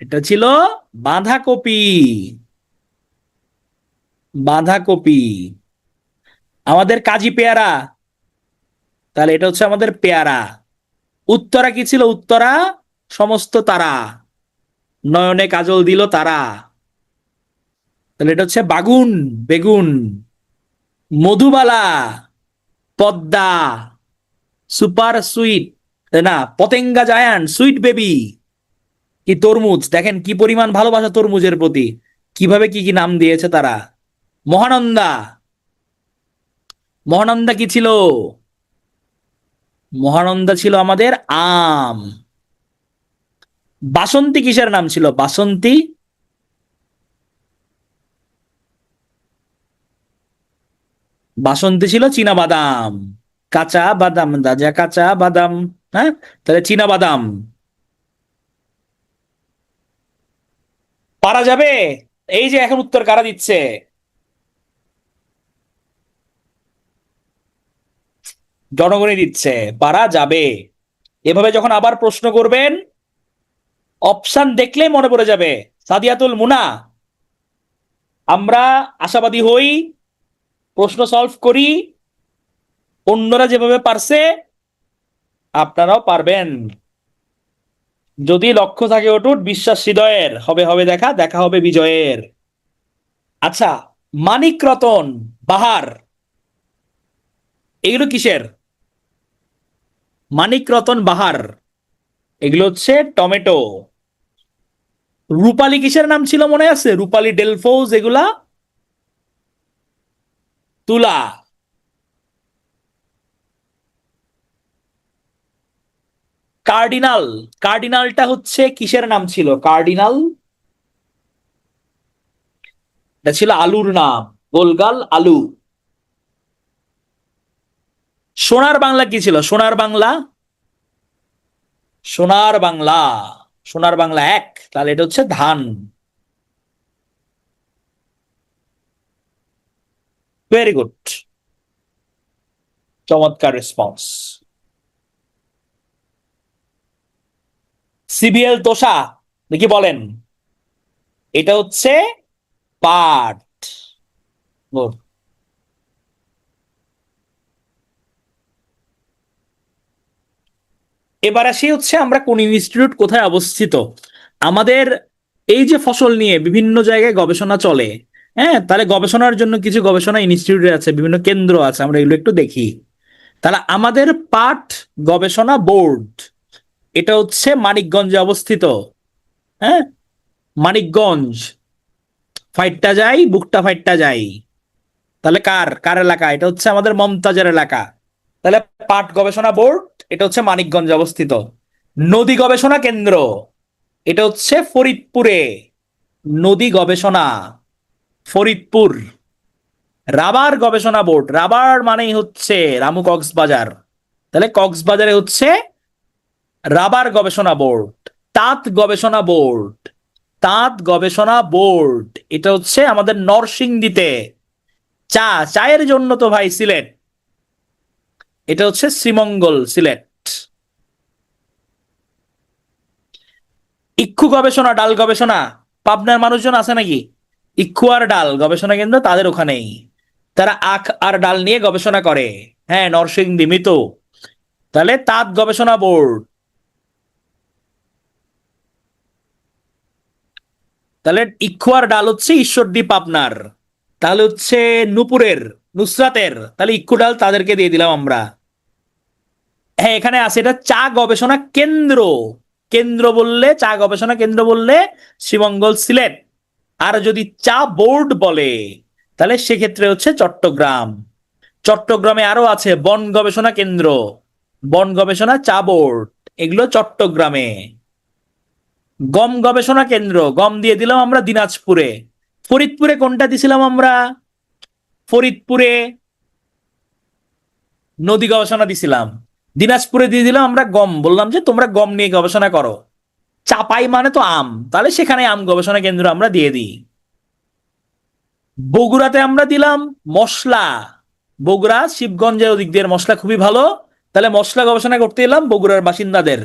এটা ছিল বাঁধাকপি, বাঁধাকপি। আমাদের কাজী পেয়ারা, তাহলে এটা হচ্ছে আমাদের পেয়ারা। উত্তরা কি ছিল? উত্তরা সমস্ত তারা, নয়নে কাজল দিল তারা, তাহলে এটা হচ্ছে বাগুন, বেগুন। মধুবালা, পদ্মা, সুপার সুইট, না পতেঙ্গা জায়ান্ট, সুইট বেবি কি তরমুজ। দেখেন কি পরিমাণ ভালোবাসা তরমুজের প্রতি, কিভাবে কি কি নাম দিয়েছে তারা। মহানন্দা। মহানন্দা কি ছিল? মহানন্দা ছিল আমাদের আম। বাসন্তী কিসের নাম ছিল? বাসন্তী। বাসন্তী ছিল চীনা বাদাম। কাঁচা বাদাম, রাজা কাঁচা বাদাম। হ্যাঁ, তাহলে চীনা বাদাম। পারা যাবে? এই যে এখন উত্তর কারা দিচ্ছে? জনগণই দিচ্ছে। পারা যাবে। এভাবে যখন আবার প্রশ্ন করবেন, অপশন দেখলেই মনে পড়ে যাবে। সাদিয়াতুল মুনা, আমরা আশাবাদী হই, প্রশ্ন সলভ করি, অন্যরা যেভাবে পারছে আপনারাও পারবেন। যদি লক্ষ্য থাকে অটুট, বিশ্বাস হৃদয়ের, হবে হবে দেখা, দেখা হবে বিজয়ের। আচ্ছা, মানিক রতন, বাহার, এগুলো কিসের? মানিক রতন বাহার এগুলো হচ্ছে টমেটো। রূপালী কিসের নাম ছিল মনে আছে? রূপালী ডেলফোজ, এগুলা তুলা। কার্ডিনাল, কার্ডিনালটা হচ্ছে কিসের নাম ছিল? কার্ডিনাল এটা ছিল আলুর নাম, গোলগাল আলু। সোনার বাংলা কি ছিল? সোনার বাংলা, সোনার বাংলা, সোনার বাংলা এক, তাহলে এটা হচ্ছে ধান। ভেরি গুড, চমৎকার রেসপন্স। সিবিএল তোষা, দেখি বলেন। এটা হচ্ছে পাট। Good. এবার আসি হচ্ছে আমরা কোন ইনস্টিটিউট কোথায় অবস্থিত। আমাদের এই যে ফসল নিয়ে বিভিন্ন জায়গায় গবেষণা চলে, হ্যাঁ, তাহলে গবেষণার জন্য কিছু গবেষণা ইনস্টিটিউট আছে, বিভিন্ন কেন্দ্র আছে, আমরা এগুলো একটু দেখি। তাহলে আমাদের পাট গবেষণা বোর্ড, এটা হচ্ছে মানিকগঞ্জে অবস্থিত। হ্যাঁ, মানিকগঞ্জ। ফাইটটা যাই, বুকটা ফাইটটা যাই। তাহলে কার কার এলাকা? এটা হচ্ছে আমাদের মমতাজের এলাকা। তাহলে পাট গবেষণা বোর্ড, এটা হচ্ছে মানিকগঞ্জে অবস্থিত। নদী গবেষণা কেন্দ্র, এটা হচ্ছে ফরিদপুরে। নদী গবেষণা, ফরিদপুর। রাবার গবেষণা বোর্ড, রাবার মানেই হচ্ছে রামু কক্সবাজার, তাহলে কক্সবাজারে হচ্ছে রাবার গবেষণা বোর্ড। তাঁত গবেষণা বোর্ড, তাঁত গবেষণা বোর্ড, এটা হচ্ছে আমাদের নরসিংদীতে। চা, চায়ের জন্য তো ভাই সিলেট, এটা হচ্ছে শ্রীমঙ্গল, সিলেট। ইক্ষু গবেষণা, ডাল গবেষণা, পাবনার মানুষজন আছে নাকি? ইক্ষু আর ডাল গবেষণা কেন্দ্র তাদের ওখানেই। তারা আখ আর ডাল নিয়ে গবেষণা করে। হ্যাঁ, নরসিংদী মৃত। তাহলে তাঁত গবেষণা বোর্ড। তাহলে ইক্ষু আর ডাল হচ্ছে ঈশ্বরদী পাবনার। তাহলে হচ্ছে নুপুরের, নুসরাতের, তাহলে ইক্ষু ডাল তাদেরকে দিয়ে দিলাম আমরা। হ্যাঁ, এখানে আছে এটা চা গবেষণা কেন্দ্র। কেন্দ্র বললে, চা গবেষণা কেন্দ্র বললে শ্রীমঙ্গল, সিলেট। আর যদি চা বোর্ড বলে তাহলে সেক্ষেত্রে হচ্ছে চট্টগ্রাম। চট্টগ্রামে আরো আছে বন গবেষণা কেন্দ্র, বন গবেষণা চা বোর্ড, এগুলো চট্টগ্রামে। গম গবেষণা কেন্দ্র, গম দিয়ে দিলাম আমরা দিনাজপুরে। ফরিদপুরে কোনটা দিছিলাম আমরা? ফরিদপুরে নদী গবেষণা দিছিলাম। দিনাজপুরে দিয়ে দিলাম আমরা গম, বললাম যে তোমরা গম নিয়ে গবেষণা করো। চাপাই মানে তো আম, তাহলে সেখানে আম গবেষণা কেন্দ্র আমরা দিয়ে দিই। বগুড়াতে আমরা দিলাম মশলা। বগুড়া শিবগঞ্জের ওদিক দিয়ে মশলা খুবই ভালো, তাহলে মশলা গবেষণা করতে এলাম বগুড়ার বাসিন্দাদের,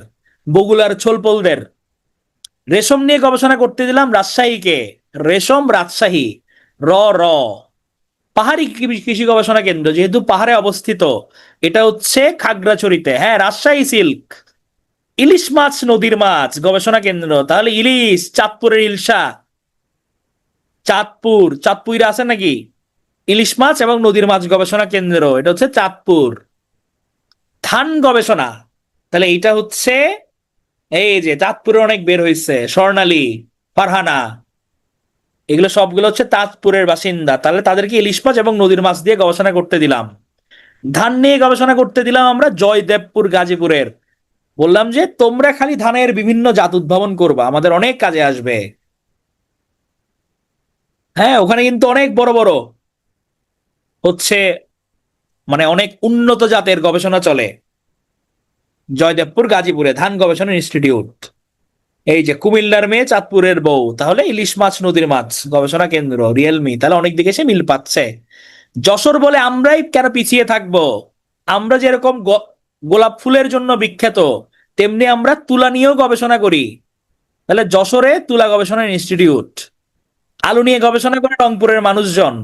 বগুড়ার ছোলপলদের। রেশম নিয়ে গবেষণা করতে দিলাম রাজশাহীকে, রেশম রাজশাহী, র র। পাহাড়ি কৃষি গবেষণা কেন্দ্র, যেহেতু পাহাড়ে অবস্থিত, এটা হচ্ছে খাগড়াছড়িতে। হ্যাঁ, রাজশাহী সিল্ক। ইলিশ মাছ, নদীর মাছ গবেষণা কেন্দ্র, তাহলে ইলিশ চাঁদপুরের ইলশা। চাঁদপুর, চাঁদপুরে আছে নাকি? ইলিশ মাছ এবং নদীর মাছ গবেষণা কেন্দ্র, এটা হচ্ছে চাঁদপুর। ধান গবেষণা, তাহলে এইটা হচ্ছে এই যে চাঁদপুরে অনেক বের হয়েছে, স্বর্ণালী, ফারহানা। এগুলো সবগুলো হচ্ছে তাজপুরের বাসিন্দা, তাহলে তাদেরকে ইলিশ মাছ এবং নদীর মাছ দিয়ে গবেষণা করতে দিলাম। ধান নিয়ে গবেষণা করতে দিলাম আমরা জয়দেবপুর গাজীপুরের। বললাম যে তোমরা খালি ধানের বিভিন্ন জাত উদ্ভাবন করবা, আমাদের অনেক কাজে আসবে। হ্যাঁ, ওখানে কিন্তু অনেক বড় বড় হচ্ছে মানে অনেক উন্নত জাতের গবেষণা চলে জয়দেবপুর গাজীপুরে, ধান গবেষণা ইনস্টিটিউট। এই যে কুমিল্লার মেয়ে চাঁদপুরের বউ, তাহলে ইলিশ মাছ নদীর মাছ গবেষণা কেন্দ্র রিয়েলমি, তাহলে অনেক দিকে সে মিল পাচ্ছে। যশোর বলে আমরাই কেন পিছিয়ে থাকবো? আমরা যেরকম গোলাপ ফুলের জন্য বিখ্যাত, তেমনি আমরা তুলা নিয়েও গবেষণা করি। তাহলে যশোরে তুলা গবেষণা ইনস্টিটিউট। আলু নিয়ে গবেষণা করে রংপুরের মানুষজন,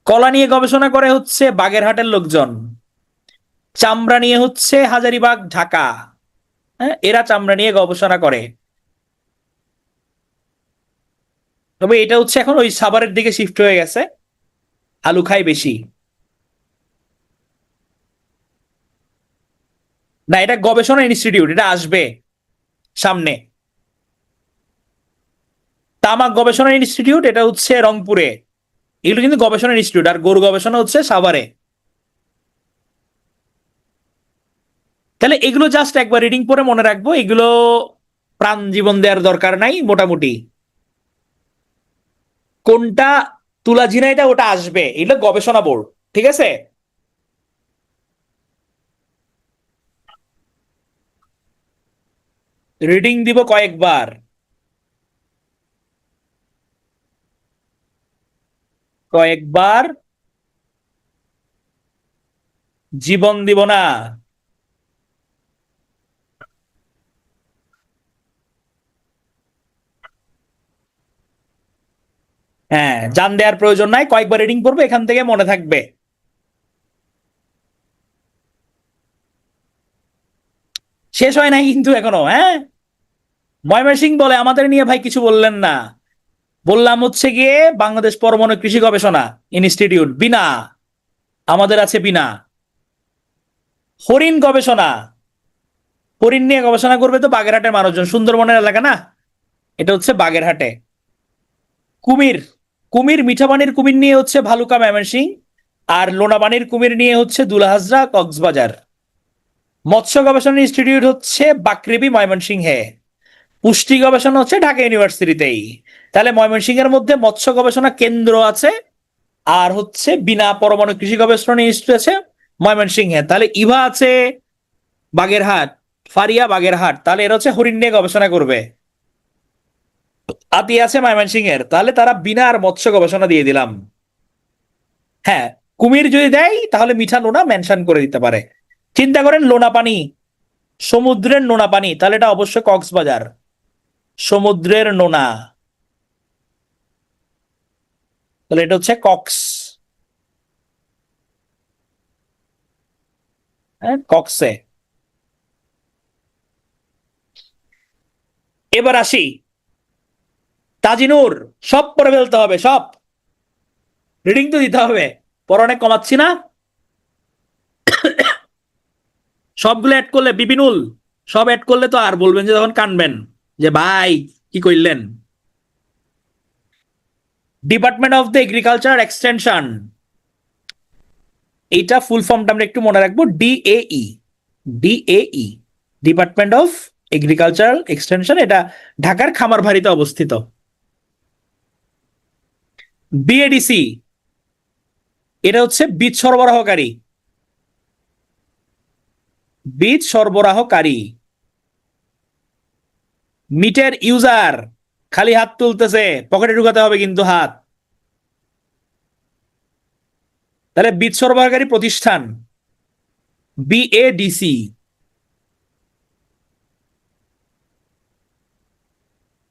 কলা নিয়ে গবেষণা করে হচ্ছে বাগেরহাটের লোকজন, চামড়া নিয়ে হচ্ছে হাজারিবাগ ঢাকা। হ্যাঁ, এরা চামড়া নিয়ে গবেষণা করে। তবে এটা হচ্ছে এখন ওই সাভারের দিকে শিফট হয়ে গেছে, আলু খাই বেশি। না, এটা গবেষণা ইনস্টিটিউট, এটা আসবে সামনে। তামাক গবেষণা ইনস্টিটিউট এটা হচ্ছে রংপুরে। এগুলো কিন্তু গবেষণা ইনস্টিটিউট, আর গরু গবেষণা হচ্ছে সাভারে। তাহলে এগুলো জাস্ট একবার রিডিং পরে মনে রাখবো, এগুলো প্রাণ জীবন দেওয়ার দরকার নাই মোটামুটি। কোনটা তুলা ঝিনাইটা ওটা আসবে, এগুলো গবেষণা বোর্ড, ঠিক আছে। রিডিং দিব কয়েকবার। কয়েকবার জীবন দিব না। হ্যাঁ, জান দেওয়ার প্রয়োজন নাই, কয়েকবার রিডিং করবো, এখান থেকে মনে থাকবে। শেষ হয় নাই কিন্তু এখনো। হ্যাঁ, ময়মনসিংহ বলে আমাদের নিয়ে ভাই কিছু বললেন না। বললাম হচ্ছে গিয়ে বাংলাদেশ পরমাণু কৃষি গবেষণা ইনস্টিটিউট বিনা, আমাদের আছে বিনা। হরিণ গবেষণা, হরিণ নিয়ে গবেষণা করবে তো বাগেরহাটের মানুষজন, সুন্দরবনের এলাকা না, এটা হচ্ছে বাগেরহাটে। কুমির, কুমির মিঠা পানির কুমির নিয়ে হচ্ছে ভালুকা ময়মনসিংহ, আর লোনা পানির কুমির নিয়ে হচ্ছে দুলহাজরা কক্সবাজার। মৎস্য গবেষণা ইনস্টিটিউট হচ্ছে বাকৃবি ময়মনসিংহে। পুষ্টি গবেষণা হচ্ছে ঢাকা ইউনিভার্সিটিতেই। তাহলে ময়মনসিংহের মধ্যে মৎস্য গবেষণা কেন্দ্র আছে, আর হচ্ছে বিনা পরমাণু কৃষি গবেষণা ইনস্টিটিউট আছে ময়মনসিংহে। তাহলে ইভা আছে বাগেরহাট, ফারিয়া বাগেরহাট, তাহলে এরা হচ্ছে হরিণ নিয়ে গবেষণা করবে। আতি আছে ময়মনসিংহের, তাহলে তারা বিনা আর মৎস্য গবেষণা দিয়ে দিলাম। হ্যাঁ, কুমির যদি দেয় তাহলে মিঠা লোনা মেনশন করে দিতে পারে। চিন্তা করেন লোনা পানি, সমুদ্রের নোনা পানি, তাহলে এটা অবশ্যই কক্সবাজার, সমুদ্রের নোনা, তাহলে এটা হচ্ছে কক্স। হ্যাঁ, কক্সে। এবার আসি তাজিনুর, সব পড়ে ফেলতে হবে, সব রিডিং তো দিতে হবে, পর অনেক কমাচ্ছি না। সবগুলো অ্যাড করলে বিপিনুল, সব অ্যাড করলে তো আর বলবেন যে তখন কানবেন যে ভাই কি কইলেন। Department of the agriculture extension, এইটা ফুল ফর্মটা আমরা একটু মনে রাখবো, ডিএই। ডিএই, ডিপার্টমেন্ট অফ এগ্রিকালচারাল এক্সটেনশন, এটা ঢাকার খামারবাড়িতে অবস্থিত। বিএডিসি, এটা হচ্ছে বীজ সরবরাহকারী, বীজ সরবরাহকারী। মিটের ইউজার, খালি হাত তুলতেছে, পকেটে ঢুকাতে হবে কিন্তু হাত। তাহলে বীজ সরবরাহকারী প্রতিষ্ঠান BADC.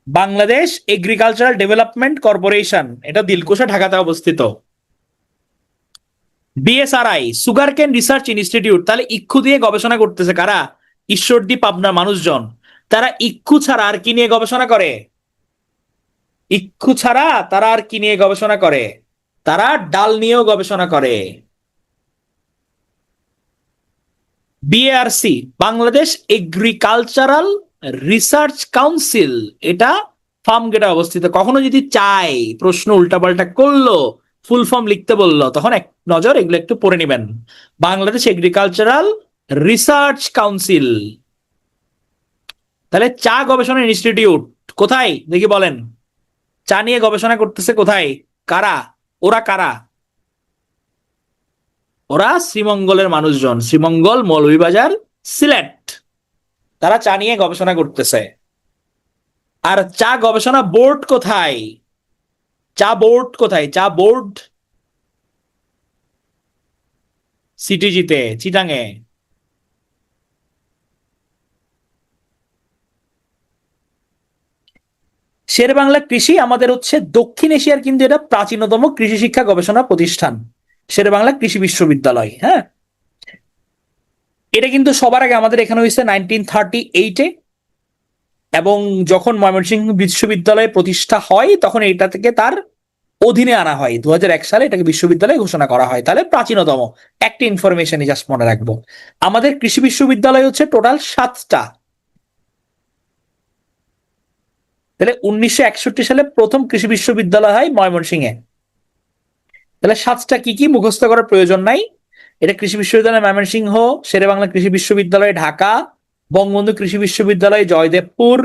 Bangladesh agricultural development corporation, এটা দিলকুশা ঢাকাতে অবস্থিত। বিএসআরআই, সুগার কেন রিসার্চ ইনস্টিটিউট, তাহলে ইক্ষু দিয়ে গবেষণা করতেছে কারা? ঈশ্বরদী পাবনার মানুষজন। তারা ইক্ষু ছাড়া আর কি নিয়ে গবেষণা করে? ইক্ষু ছাড়া তারা আর কি নিয়ে গবেষণা করে? তারা ডাল নিয়েও গবেষণা করে। BARC, Bangladesh agricultural research council, এটা ফার্ম গেটে অবস্থিত। কখনো যদি চাই প্রশ্ন উল্টাপাল্টা করলো, ফুল ফর্ম লিখতে বললো, তখন এক নজর এগুলো একটু পড়ে নেবেন। Bangladesh agricultural research council. তাহলে চা গবেষণা ইনস্টিটিউট কোথায় দেখি বলেন? চা নিয়ে গবেষণা করতেছে কোথায়? কারা? ওরা কারা? ওরা শ্রীমঙ্গলের মানুষজন, শ্রীমঙ্গল, মৌলভীবাজার, সিলেট। তারা চা নিয়ে গবেষণা করতেছে। আর চা গবেষণা বোর্ড কোথায়? চা বোর্ড কোথায়? চা বোর্ড সিটিজিতে, চিটাঙে। শেরেবাংলা কৃষি আমাদের হচ্ছে দক্ষিণ এশিয়ার কিন্তু এটা প্রাচীনতম কৃষি শিক্ষা গবেষণা প্রতিষ্ঠান, শেরেবাংলা কৃষি বিশ্ববিদ্যালয়। হ্যাঁ, এটা কিন্তু সবার আগে আমাদের এখানে হয়েছে 1938-এ, এবং যখন ময়মনসিংহ বিশ্ববিদ্যালয় প্রতিষ্ঠা হয় তখন এটা থেকে তার অধীনে আনা হয়। 2001 সালে এটাকে বিশ্ববিদ্যালয় ঘোষণা করা হয়। তাহলে প্রাচীনতম একটা ইনফরমেশনই জাস্ট মনে রাখবো। আমাদের কৃষি বিশ্ববিদ্যালয় হচ্ছে টোটাল 7টা। তাহলে 1961 সালে প্রথম কৃষি বিশ্ববিদ্যালয় হয় ময়মনসিংহে। তাহলে 7টা কি কি মুখস্থ করার প্রয়োজন নাই। এটা কৃষি বিশ্ববিদ্যালয় ময়মনসিংহ, শেরেবাংলা কৃষি বিশ্ববিদ্যালয় ঢাকা, বঙ্গবন্ধু কৃষি বিশ্ববিদ্যালয় জয়দেবপুর,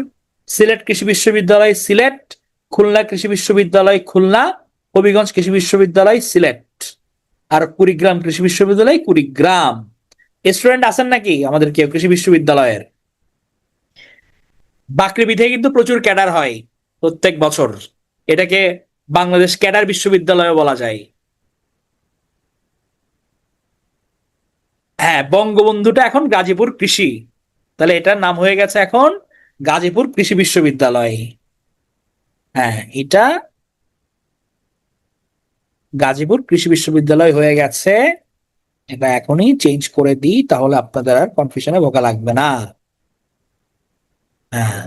সিলেট কৃষি বিশ্ববিদ্যালয় সিলেট, খুলনা কৃষি বিশ্ববিদ্যালয় খুলনা, হবিগঞ্জ কৃষি বিশ্ববিদ্যালয় সিলেট, আর কুড়িগ্রাম কৃষি বিশ্ববিদ্যালয় কুড়িগ্রাম। স্টুডেন্ট আছেন নাকি আমাদের কেউ কৃষি বিশ্ববিদ্যালয়ের? বাকৃবিতে কিন্তু প্রচুর ক্যাডার হয় প্রত্যেক বছর। এটাকে বাংলাদেশ ক্যাডার বিশ্ববিদ্যালয় বলা যায়। হ্যাঁ, বঙ্গবন্ধুটা এখন গাজীপুর কৃষি, তাহলে এটার নাম হয়ে গেছে এখন গাজীপুর কৃষি বিশ্ববিদ্যালয়। হ্যাঁ, এটা গাজীপুর কৃষি বিশ্ববিদ্যালয় হয়ে গেছে। এটা এখনই চেঞ্জ করে দিই, তাহলে আপনাদের আর কনফিউশনে ভোগা লাগবে না। হ্যাঁ,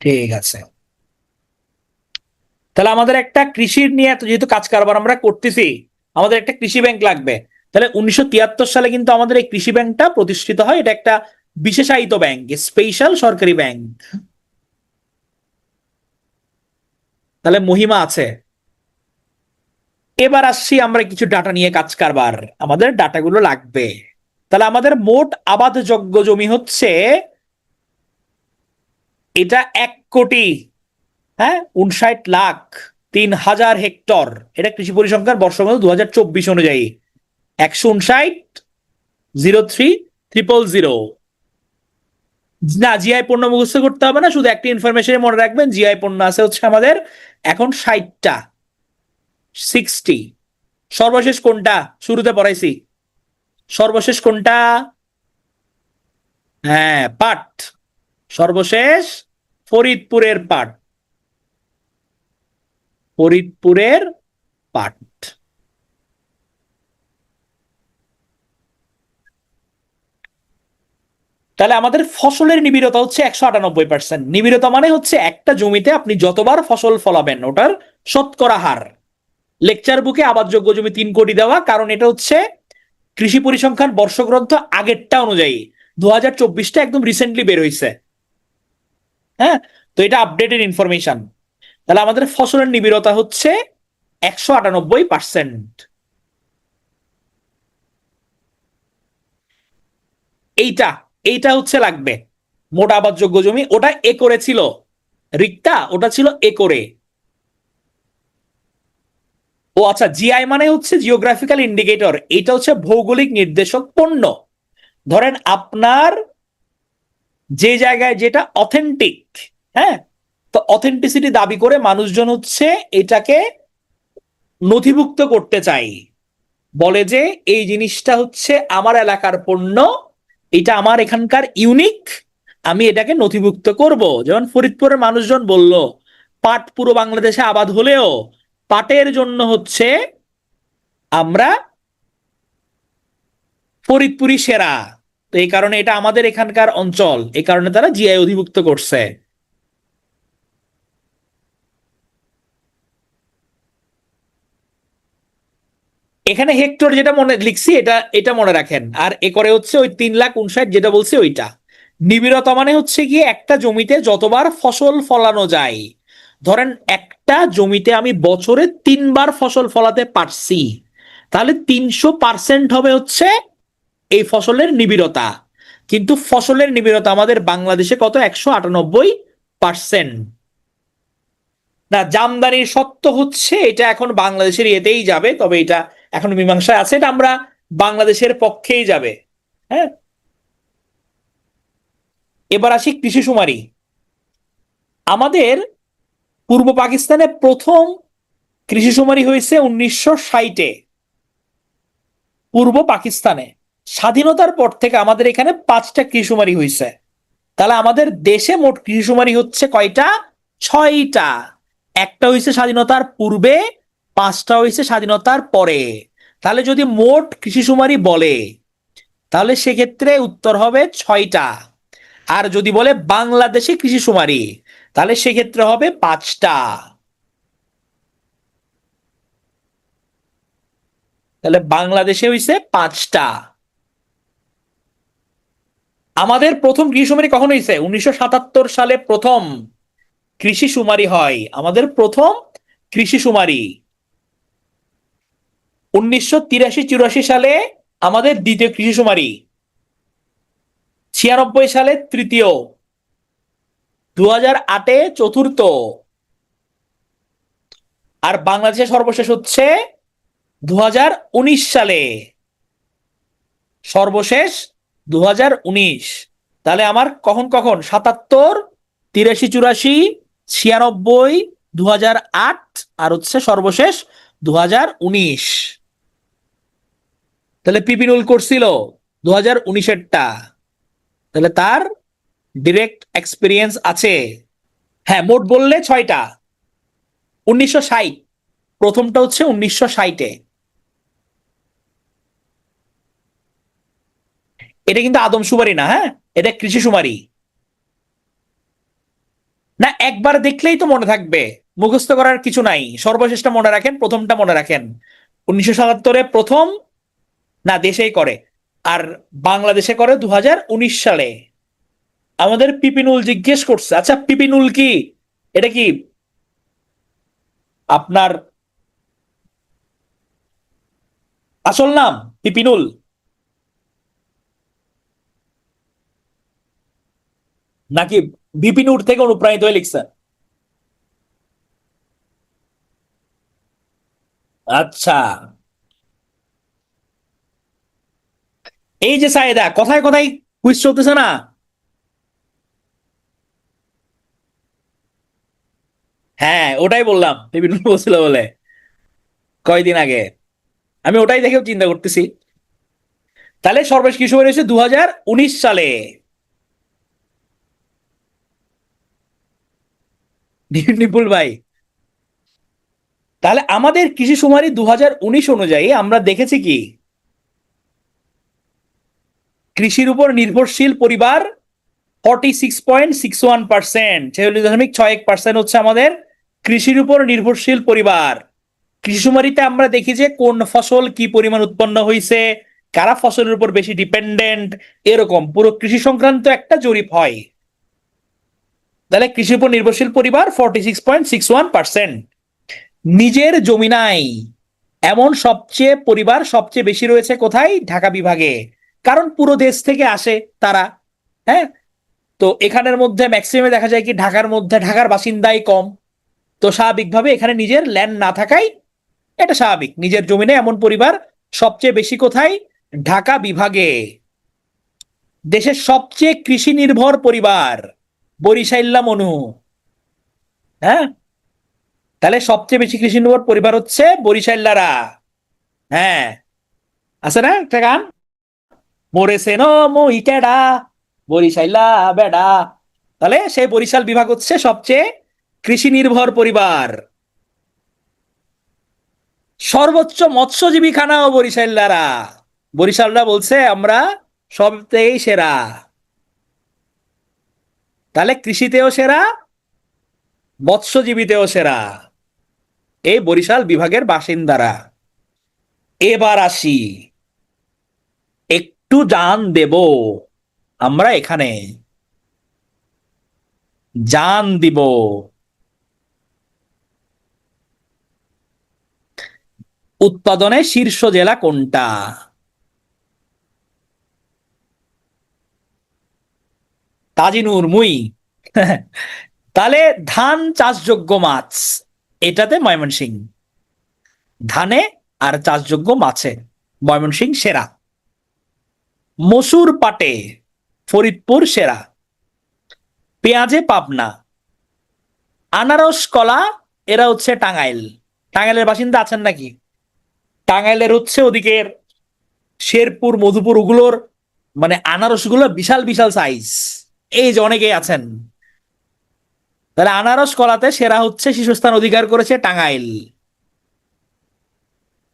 ঠিক আছে। তাহলে আমাদের একটা কৃষির নিয়ে এত যেহেতু কাজ কারবার আমরা করতেছি, আমাদের একটা কৃষি ব্যাংক লাগবে। তাহলে 1973 সালে কিন্তু আমাদের এই কৃষি ব্যাংকটা প্রতিষ্ঠিত হয়। এটা একটা বিশেষায়িত ব্যাংক, স্পেশাল সরকারি ব্যাংক। তাহলে মহিমা আছে। এবার আসছি আমরা কিছু ডাটা নিয়ে কাজ কারবার, আমাদের ডাটাগুলো লাগবে। তাহলে আমাদের মোট আবাদযোগ্য জমি হচ্ছে এটা 1 কোটি, হ্যাঁ, 59,03,000 হেক্টর। এটা কৃষি পরিসংখ্যান বর্ষপঞ্জি 2024 অনুযায়ী 159,03,000। না, জিআই পণ্য মুখস্থ করতে হবে না, শুধু একটা ইনফরমেশন মনে রাখবেন, জিআই পণ্য আছে হচ্ছে আমাদের এখন 60টা, 60। সর্বশেষ কোনটা? শুরুতে পড়াইছি। সর্বশেষ কোনটা? হ্যাঁ, পাট। সর্বশেষ ফরিদপুরের পাট, ফরিদপুরের পাট। তাহলে আমাদের ফসলের নিবিড়তা হচ্ছে 198%। নিবিড়তা মানে হচ্ছে একটা জমিতে আপনি যতবার ফসল ফলাবেন ওটার শতকরা হার। লেকচার বুকে আবাদযোগ্য জমি 3 কোটি দেওয়া, কারণ এটা হচ্ছে কৃষি পরিসংখ্যান বর্ষগ্রন্থ আগেরটা অনুযায়ী। 2024টা একদম রিসেন্টলি বের হয়েছে। হ্যাঁ, তো এটা আপডেটেড ইনফরমেশন। তাহলে আমাদের ফসলের নিবিড়তা হচ্ছে 198%। এইটা এইটা হচ্ছে লাগবে মোট আবাদযোগ্য জমি। ওটা একরে ছিল, রিক্তা ওটা ছিল একরে। ও আচ্ছা, জিআই মানে হচ্ছে জিওগ্রাফিক্যাল ইন্ডিকেটর, এটা হচ্ছে ভৌগোলিক নির্দেশক পণ্য। ধরেন আপনার যে জায়গায় যেটা অথেন্টিক, হ্যাঁ, তো অথেন্টিসিটি দাবি করে মানুষজন হচ্ছে এটাকে নথিভুক্ত করতে চাই, বলে যে এই জিনিসটা হচ্ছে আমার এলাকার পণ্য, এটা আমার এখানকার ইউনিক, আমি এটাকে নথিভুক্ত করব। যেমন ফরিদপুরের মানুষজন বলল পাট পুরো বাংলাদেশে আবাদ হলেও পাটের জন্য হচ্ছে আমরা ফরিদপুরি সেরা, তো এই কারণে এটা আমাদের এখানকার অঞ্চল, এই কারণে তারা জিআই অধিভুক্ত করছে। এখানে হেক্টর যেটা মনে লিখছি এটা এটা মনে রাখেন, আর একরে হচ্ছে ওই 3,59,000 যেটা বলছি ওইটা। নিবিড়তা মানে হচ্ছে গিয়ে একটা জমিতে যতবার ফসল ফলানো যায়। ধরেন একটা জমিতে আমি বছরে 3বার ফসল ফলাতে পারছি, তাহলে 300% হবে হচ্ছে এই ফসলের নিবিড়তা। কিন্তু ফসলের নিবিড়তা আমাদের বাংলাদেশে কত? 198%। না, জামদানির সত্য হচ্ছে এটা এখন বাংলাদেশের ইয়েতেই যাবে, তবে এটা এখন মীমাংসায় আছে, এটা আমরা বাংলাদেশের পক্ষেই যাবে। হ্যাঁ, এবার আসি কৃষি শুমারি। আমাদের পূর্ব পাকিস্তানে প্রথম কৃষি শুমারি হয়েছে 1960-এ। পূর্ব পাকিস্তানে স্বাধীনতার পর থেকে আমাদের এখানে 5টা কৃষি শুমারি হয়েছে। তাহলে আমাদের দেশে মোট কৃষি শুমারি হচ্ছে কয়টা? 6টা। একটা হয়েছে স্বাধীনতার পূর্বে, 5টা হয়েছে স্বাধীনতার পরে। তাহলে যদি মোট কৃষি শুমারি বলে তাহলে সেক্ষেত্রে উত্তর হবে 6টা। আর যদি বলে বাংলাদেশে কৃষি শুমারি তাহলে সেক্ষেত্রে হবে 5টা। তাহলে বাংলাদেশে হয়েছে 5টা। আমাদের প্রথম কৃষি শুমারি কখন হয়েছে? 1977 সালে প্রথম কৃষি শুমারি হয়। আমাদের প্রথম কৃষি শুমারি। 1983-84 সালে আমাদের দ্বিতীয় কৃষি শুমারি। 96 সালে তৃতীয়। 2008-এ চতুর্থ। আর বাংলাদেশে সর্বশেষ হচ্ছে 2019 সালে। সর্বশেষ 2019। তাহলে আমার কখন কখন? 77, 83-84, 96, 2008, আর হচ্ছে সর্বশেষ 2019। তাহলে পিপিনুল করছিল 2019-এরটা। তাহলে তার ডিরেক্ট এক্সপিরিয়েন্স আছে। হ্যাঁ, মোট বললে 6টা। 1960, প্রথমটা হচ্ছে 1960-এ। এটা কিন্তু আদমশুমারি না, হ্যাঁ, এটা কৃষি শুমারি। না, একবার দেখলেই তো মনে থাকবে, মুখস্থ করার কিছু নাই। সর্বশেষটা মনে রাখেন, প্রথমটা মনে রাখেন। 1977-এ প্রথম। না, দেশেই করে। আর বাংলাদেশে করে 2019 সালে। আমাদের পিপিনুল জিজ্ঞেস করছে, আচ্ছা পিপিনুল কি, এটা কি আপনার আসল নাম পিপিনুল, নাকি বিপিনুর থেকে অনুপ্রাণিত হয়ে লিখছেন? আচ্ছা, এই যে সাইদা কথায় কথায় কুইজ চলতেছে না। হ্যাঁ, ওটাই বললাম, বিপিনুল বলছিল বলে কয়দিন আগে। আমি ওটাই দেখেও চিন্তা করতেছি। তাহলে সর্বশেষ কৃষি শুমারি হয়েছে 2019 সালে। নিপুল ভাই, তাহলে আমাদের কৃষি শুমারি 2019 অনুযায়ী আমরা দেখেছি কি, কৃষির উপর নির্ভরশীল পরিবার 46.61%, 46.61% হচ্ছে আমাদের কৃষির উপর নির্ভরশীল পরিবার। কৃষি শুমারিতে আমরা দেখি যে কোন ফসল কি পরিমাণ উৎপন্ন হয়েছে, কারা ফসলের উপর বেশি ডিপেন্ডেন্ট, এরকম পুরো কৃষি সংক্রান্ত একটা জরিপ হয়। তাহলে কৃষির উপর নির্ভরশীল পরিবার 46.61%। নিজের জমি নাই এমন সবচেয়ে পরিবার সবচেয়ে বেশি রয়েছে কোথায়? ঢাকা বিভাগে। কারণ পুরো দেশ থেকে আসে তারা। হ্যাঁ, তো এখানের মধ্যে ম্যাক্সিমামে দেখা যায় কি ঢাকার মধ্যে ঢাকার বাসিন্দাই কম। তো স্বাভাবিকভাবে এখানে নিজের ল্যান্ড না থাকাই এটা স্বাভাবিক। নিজের জমিনে এমন পরিবার সবচেয়ে বেশি কোথায়? ঢাকা বিভাগে। দেশের সবচেয়ে কৃষি নির্ভর পরিবার বরিশাইল্লা মনু। হ্যাঁ, তাহলে সবচেয়ে বেশি কৃষি নির্ভর পরিবার হচ্ছে বরিশাইল্লারা। হ্যাঁ, আছে না একটা গান, মরেছে ন মই কেডা, বরিশাইল্লা বেডা। তাহলে সেই বরিশাল বিভাগ হচ্ছে সবচেয়ে কৃষি নির্ভর পরিবার। সর্বোচ্চ মৎস্যজীবী খানাও বরিশাইল্লারা। বরিশালরা বলছে আমরা সবথেকেই সেরা। তাহলে কৃষিতেও সেরা, মৎস্যজীবীতেও সেরা এই বরিশাল বিভাগের বাসিন্দারা। এবার আসি, একটু জান দেব আমরা এখানে, জান দিব। উৎপাদনে শীর্ষ জেলা কোনটা? তাজিনুর মুই। তাহলে ধান চাষযোগ্য মাছ, এটাতে ময়মনসিংহ। ধানে আর চাষযোগ্য মাছে ময়মনসিংহ সেরা। মসুর পাটে ফরিদপুর সেরা। পেঁয়াজে পাবনা। আনারস কলা এরা হচ্ছে টাঙ্গাইল। টাঙ্গাইলের বাসিন্দা আছেন নাকি? টাঙ্গাইলের হচ্ছে ওদিকের শেরপুর মধুপুর ওগুলোর মানে আনারস গুলো বিশাল বিশাল সাইজ। এই যে অনেকেই আছেন। তাহলে আনারস কলাতে সেরা হচ্ছে শীর্ষস্থান অধিকার করেছে টাঙ্গাইল।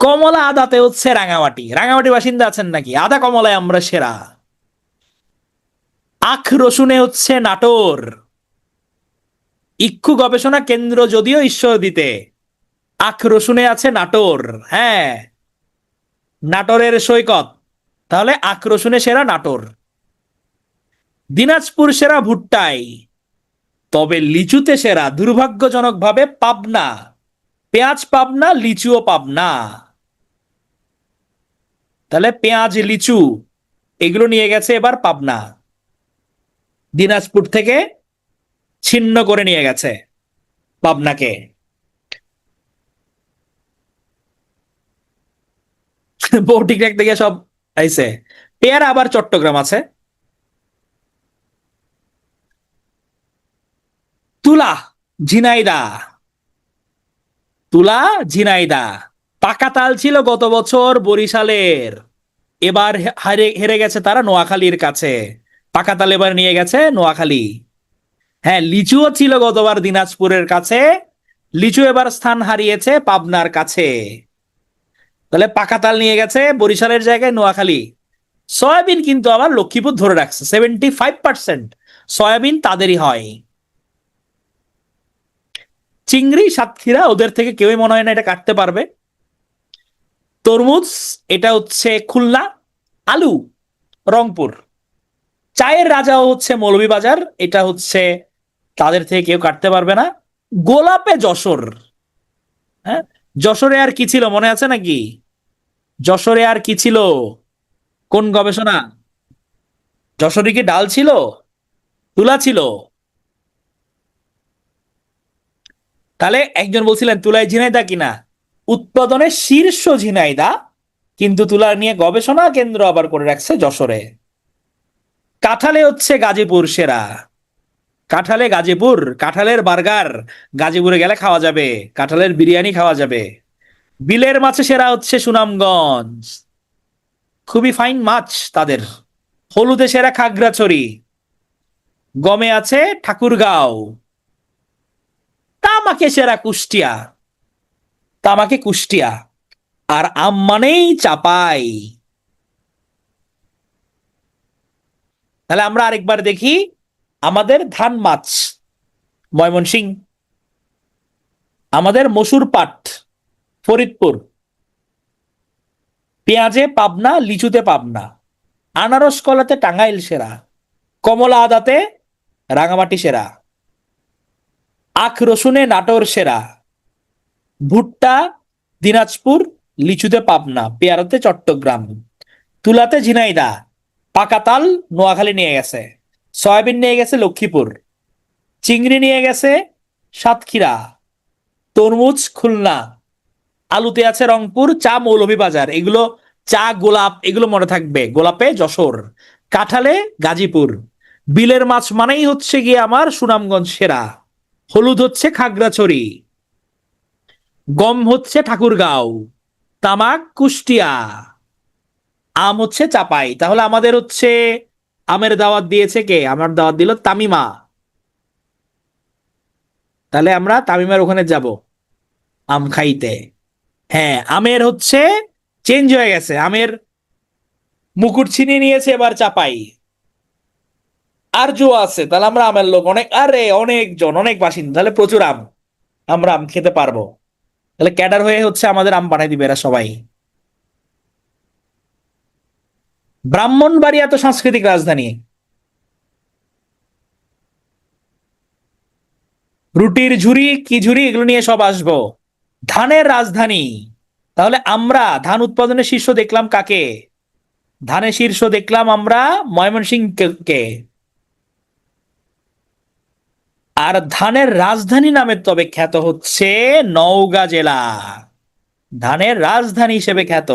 কমলা আদাতে হচ্ছে রাঙামাটি। রাঙামাটি বাসিন্দা আছেন নাকি? আদা কমলায় আমরা সেরা। আখ রসুনে হচ্ছে নাটোর। ইক্ষু গবেষণা কেন্দ্র যদিও ঈশ্বরদীতে, আখ রসুনে আছে নাটোর। হ্যাঁ, নাটোরের সৈকত। তাহলে আখ রসুনে সেরা নাটোর। দিনাজপুর সেরা ভুট্টাই। তবে লিচুতে সেরা দুর্ভাগ্যজনকভাবে পাবনা। পেঁয়াজ পাবনা, লিচুও পাবনা। তাহলে পেঁয়াজ লিচু এগুলো নিয়ে গেছে এবার পাবনা, দিনাজপুর থেকে ছিন্ন করে নিয়ে গেছে পাবনাকে। বৌটিক থেকে সব আইছে। পেয়ারা আবার চট্টগ্রাম আছে। তুলা ঝিনাইদা। তুলা ঝিনাইদা। পাকা তাল ছিল গত বছর বরিশালের, এবার হারে হেরে গেছে তারা নোয়াখালীর কাছে। পাকা তাল এবার নিয়ে গেছে নোয়াখালী। হ্যাঁ, লিচুও ছিল গতবার দিনাজপুরের কাছে, লিচু এবার স্থান হারিয়েছে পাবনার কাছে। তাহলে পাকা তাল নিয়ে গেছে বরিশালের জায়গায় নোয়াখালী। সয়াবিন কিন্তু আবার লক্ষ্মীপুর ধরে রাখছে, 75% সয়াবিন তাদেরই হয়। চিংড়ি সাতক্ষীরা ওদের থেকে কেউই মনে হয় না এটা কাটতে পারবে। তরমুজ এটা হচ্ছে খুলনা। আলু রংপুর। চায়ের রাজাও হচ্ছে মৌলভীবাজার, এটা হচ্ছে তাদের থেকে কেউ কাটতে পারবে না। গোলাপে যশোর। হ্যাঁ, যশোরে আর কি ছিল মনে আছে নাকি? যশোরে আর কি ছিল? কোন গবেষণা? যশোরে কি ডাল ছিল? তুলা ছিল। তাহলে একজন বলছিলেন তুলায় ঝিনাইদা কিনা, উৎপাদনে শীর্ষ ঝিনাইদা, কিন্তু তুলা নিয়ে গবেষণা কেন্দ্র আবার করে রাখছে যশোরে। কাঁঠালে হচ্ছে গাজীপুর সেরা। কাঁঠালে গাজীপুর, কাঁঠালের বার্গার গাজীপুরে গেলে খাওয়া যাবে, কাঁঠালের বিরিয়ানি খাওয়া যাবে। বিলের মাছে সেরা হচ্ছে সুনামগঞ্জ, খুবই ফাইন মাছ তাদের। হলুদে সেরা খাগড়াছড়ি। গমে আছে ঠাকুরগাঁও। তামাকে সেরা কুষ্টিয়া। তামাকে কুষ্টিয়া। আর আম মানেই চাপাই। তাহলে আমরা আরেকবার দেখি, আমাদের ধান মাছ ময়মনসিংহ, আমাদের মসুর পাট ফরিদপুর, পেঁয়াজে পাবনা, লিচুতে পাবনা, আনারস কলাতে টাঙ্গাইল সেরা, কমলা আদাতে রাঙামাটি সেরা, আখ রসুনে নাটোর সেরা, ভুট্টা দিনাজপুর, লিচুতে পাবনা, পেয়ারাতে চট্টগ্রাম, তুলাতে ঝিনাইদা, পাকাতাল নোয়াখালী নিয়ে গেছে, সয়াবিন নিয়ে গেছে লক্ষ্মীপুর, চিংড়ি নিয়ে গেছে সাতক্ষীরা, তরমুজ খুলনা, আলুতে আছে রংপুর, চা মৌলভীবাজার। এগুলো চা গোলাপ এগুলো মনে থাকবে, গোলাপে যশোর, কাঁঠালে গাজীপুর, বিলের মাছ মানেই হচ্ছে গিয়ে আমার সুনামগঞ্জ সেরা, হলুদ হচ্ছে খাগড়াছড়ি, গম হচ্ছে ঠাকুরগাঁও, তামাক কুষ্টিয়া, আম হচ্ছে চাপাই। তাহলে আমাদের হচ্ছে আমের দাওয়াত দিয়েছে কে? আমার দাওয়াত দিল তামিমা। তাহলে আমরা তামিমার ওখানে যাব আম খাইতে। হ্যাঁ, আমের হচ্ছে চেঞ্জ হয়ে গেছে, আমের মুকুট ছিনিয়ে নিয়েছে এবার চাপাই। আর জো আছে, তাহলে আমরা আমের লোক অনেক, আরে অনেকজন, অনেক বাসিন্দা, তাহলে প্রচুর আম, আমরা আম খেতে পারবো। তাহলে ক্যাডার হয়ে হচ্ছে আমাদের আম পাঠাই দিবে এরা সবাই। ব্রাহ্মণবাড়িয়া তো সাংস্কৃতিক রাজধানী। রুটির ঝুড়ি কি ঝুড়ি এগুলো নিয়ে সব আসবো। ধানের রাজধানী, তাহলে আমরা ধান উৎপাদনের শীর্ষ দেখলাম কাকে? ধানের শীর্ষ দেখলাম আমরা ময়মনসিংহকে। আর ধানের রাজধানী নামে তবে খ্যাত হচ্ছে নওগাঁ জেলা, ধানের রাজধানী হিসেবে খ্যাত।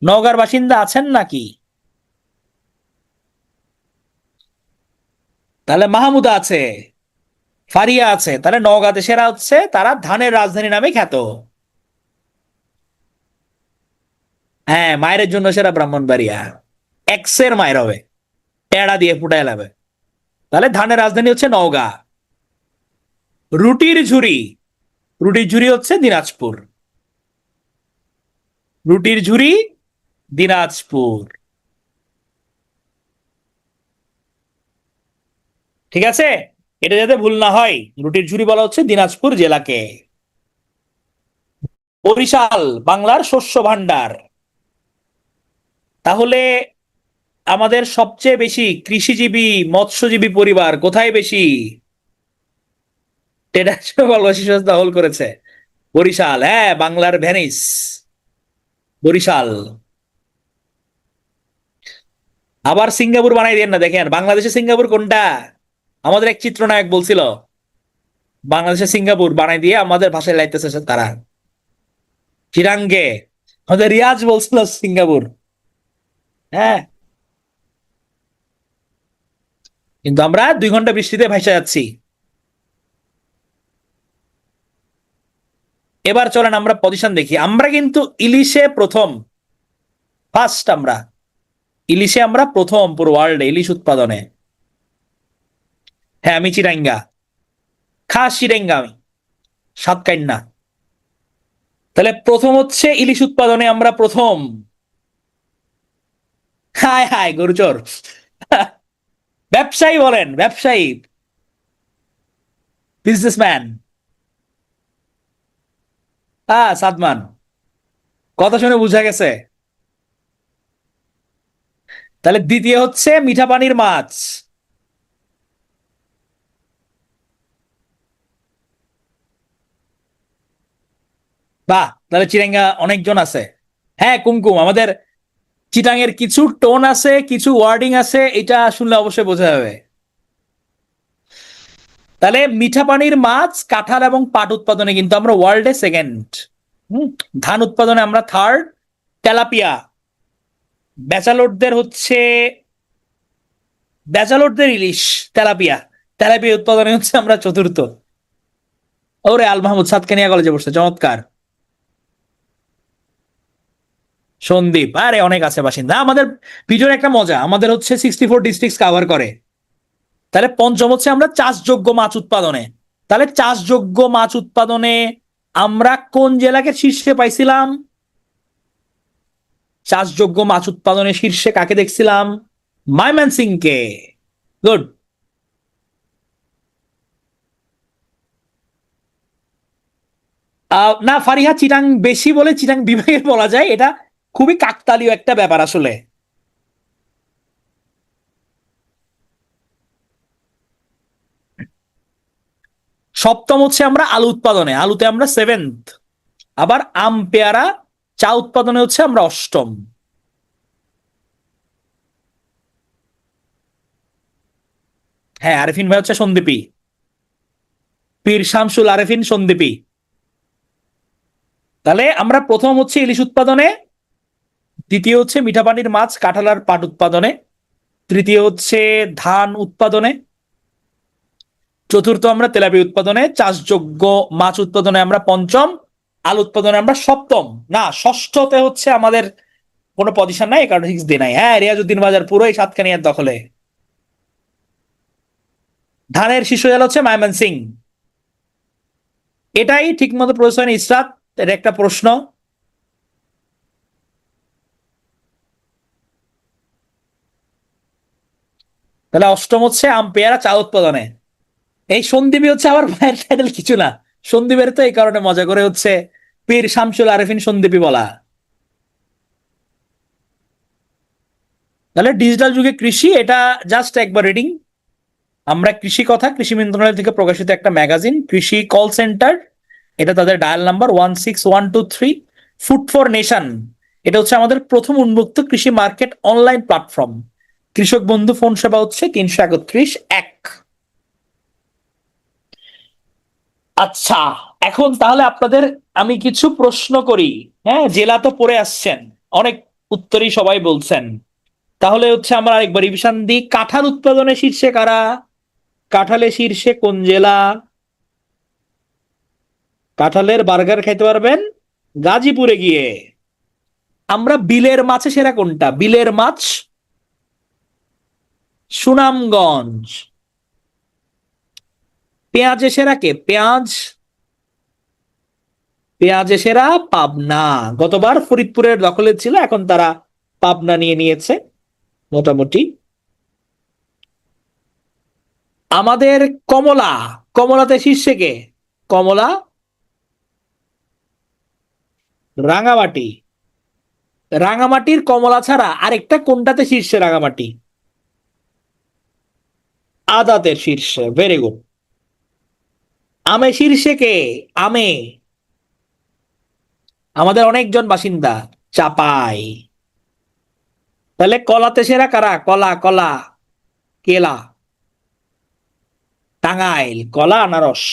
নওগাঁর বাসিন্দা আছেন নাকি? তাহলে মাহমুদা আছে, ফারিয়া আছে, তাহলে নওগাঁতে সেরা হচ্ছে তারা ধানের রাজধানী নামে খ্যাত। হ্যাঁ, মায়ের জন্য সেরা ব্রাহ্মণবাড়িয়া, এক্সের মায়ের হবে, টেড়া দিয়ে ফুটাই লাবে। তাহলে ধানের রাজধানী হচ্ছে নওগাঁ। রুটির ঝুড়ি, রুটির ঝুড়ি হচ্ছে দিনাজপুর, রুটির ঝুড়ি দিনাজপুর। ঠিক আছে, এটা যাতে ভুল না হয়, রুটির ঝুড়ি বলা হচ্ছে দিনাজপুর জেলাকে। বরিশাল বাংলার শস্য ভান্ডার, তাহলে আমাদের সবচেয়ে বেশি কৃষিজীবী মৎস্যজীবী পরিবার কোথায় বেশি? দখল করেছে বরিশাল। হ্যাঁ, বাংলার ভেনিস বরিশাল। আবার সিঙ্গাপুর বানাই দেন না, দেখেন বাংলাদেশে সিঙ্গাপুর কোনটা? আমাদের এক চিত্রনায়ক বলছিল বাংলাদেশে সিঙ্গাপুর বানাই দিয়ে আমাদের ভাষায় লাইতেছে তারা। চিরাঙ্গে আমাদের রিয়াজ বলছিল সিঙ্গাপুর। হ্যাঁ, কিন্তু আমরা 2 ঘন্টা বৃষ্টিতে ভাসা যাচ্ছি। এবার চলেন আমরা পজিশন দেখি। আমরা কিন্তু ইলিশে প্রথম, ফার্স্ট আমরা, ইলিশে আমরা প্রথম পুরো ওয়ার্ল্ডে ইলিশ উৎপাদনে। হ্যাঁ, আমি চিরাঙ্গা, খাস চিরাঙ্গা আমি, সাতকাইন্না। তাহলে প্রথম হচ্ছে ইলিশ উৎপাদনে আমরা প্রথম। হায় হায় গরুচোর। ব্যবসায়ী বলেন, ব্যবসায়ী, বিজনেসম্যান। হ্যাঁ, সাদমান, কথা শুনে বুঝা গেছে। তাহলে দ্বিতীয় হচ্ছে মিঠা পানির মাছ। বাহ, তাহলে চিরাঙ্গা অনেকজন আছে। হ্যাঁ, কুমকুম আমাদের চিটাং এর কিছু টোন আছে, কিছু ওয়ার্ডিং আছে, এটা শুনলে অবশ্যই বোঝা যাবে। তাহলে মিঠা পানির মাছ, কাঁঠাল এবং পাট উৎপাদনে কিন্তু আমরা ওয়ার্ল্ডে সেকেন্ড। ধান উৎপাদনে আমরা থার্ড। তেলাপিয়া, ব্যাচালোরদের হচ্ছে, ব্যাচালোরদের ইলিশ তেলাপিয়া, তেলাপিয়া উৎপাদনে হচ্ছে আমরা চতুর্থ। ওরে আল মাহমুদ সাতকানিয়া কলেজে পড়ছে, চমৎকার। সন্দীপ, আরে অনেক আছে বাসিন্দা আমাদের। ভিডিওর একটা মজা, আমাদের হচ্ছে 64 ডিস্ট্রিক্ট কাভার করে। তাহলে পঞ্চম হচ্ছে আমরা চাষযোগ্য মাছ উৎপাদনে। তাহলে চাষযোগ্য মাছ উৎপাদনে আমরা কোন জেলাকে শীর্ষে পাইছিলাম? চাষযোগ্য মাছ উৎপাদনে শীর্ষে কাকে দেখছিলাম? ময়মনসিংহকে। গুড। না, ফারিহা চিটাং বেশি বলে চিটাং বিভাগের বলা যায়, এটা খুবই কাকতালীয় একটা ব্যাপার আসলে। সপ্তম হচ্ছে আমরা আলু উৎপাদনে, আলুতে আমরা সেভেন্থ। আবার আম পেয়ারা চা উৎপাদনে হচ্ছে আমরা অষ্টম। হ্যাঁ, আরেফিন ভাই হচ্ছে সন্দীপী, পীর শামসুল আরেফিন সন্দীপী। তাহলে আমরা প্রথম হচ্ছে ইলিশ উৎপাদনে, দ্বিতীয় হচ্ছে মিঠা পানির মাছ, কাঁঠাল আর পাট উৎপাদনে, তৃতীয় হচ্ছে ধান উৎপাদনে, চতুর্থ আমরা তেলাপি উৎপাদনে, চাষযোগ্য মাছ উৎপাদনে আমরা পঞ্চম, আলু উৎপাদনে আমরা সপ্তম। না, ষষ্ঠতে হচ্ছে আমাদের কোনো পজিশন নাই, কারণ হিক্স দিয়ে নাই। হ্যাঁ, রিয়াজউদ্দিন বাজার পুরোই সাতকানিয়ার দখলে। ধানের শীর্ষ জেলা হচ্ছে ময়মনসিংহ। এটাই ঠিক মতো প্রশ্ন ইসরাত, এটা একটা প্রশ্ন। তাহলে অষ্টম হচ্ছে আম পেয়ারা চা উৎপাদনে। এই সন্দীপী হচ্ছে আবার ভাইয়ের টাইটেল কিছু না, সন্দীপের তো এই কারণে মজা করে হচ্ছে পীর শামসুল আরেফিন সন্দীপী বলা। তাহলে ডিজিটাল যুগে কৃষি, এটা জাস্ট একবার রিডিং। আমরা কৃষি কথা, কৃষি মন্ত্রণালয় থেকে প্রকাশিত একটা ম্যাগাজিন, কৃষি কল সেন্টার, এটা তাদের dial number 16123। Food for nation, এটা হচ্ছে আমাদের প্রথম উন্মুক্ত কৃষি মার্কেট অনলাইন প্ল্যাটফর্ম। কৃষক বন্ধু ফোন সেবা হচ্ছে 331। আচ্ছা, এখন তাহলে আপনাদের আমি কিছু প্রশ্ন করি। হ্যাঁ, জেলা তো পড়ে আসছেন, অনেক উত্তরই সবাই বলছেন। তাহলে হচ্ছে আমরা আরেকবার রিভিশন দিই। কাঁঠাল উৎপাদনে শীর্ষে কারা? কাঁঠালের শীর্ষে কোন জেলা? কাঁঠালের বার্গার খাইতে পারবেন গাজীপুরে গিয়ে। আমরা বিলের মাছে সেরা কোনটা? বিলের মাছ সুনামগঞ্জ। পেঁয়াজে সেরা কে? পেঁয়াজ, পেঁয়াজে সেরা পাবনা। গতবার ফরিদপুরের দখলে ছিল, এখন তারা পাবনা নিয়ে নিয়েছে মোটামুটি। আমাদের কমলা, কমলাতে শীর্ষে কে? কমলা রাঙামাটি। রাঙামাটির কমলা ছাড়া আরেকটা কোনটাতে শীর্ষে? রাঙামাটি আদাতের শীর্ষে, ভেরি গুড। আমে শীর্ষে কে? আমে আমাদের অনেকজন বাসিন্দা চাপাই। তাহলে কলাতে সেরা কারা? কলা, কলা কেলা, টাঙ্গাইল কলা আনারস।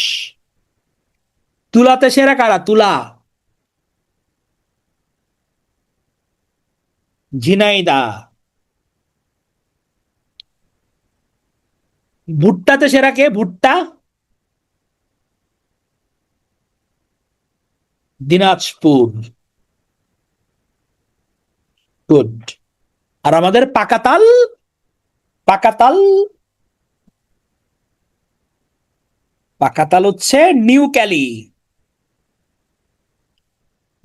তুলাতে সেরা কারা? তুলা ঝিনাইদা। ভুট্টাতে সেরা কে? ভুট্টা দিনাজপুর। গুড। আর আমাদের পাকাতাল, পাকাতাল, পাকাতাল হচ্ছে নিউ ক্যালি,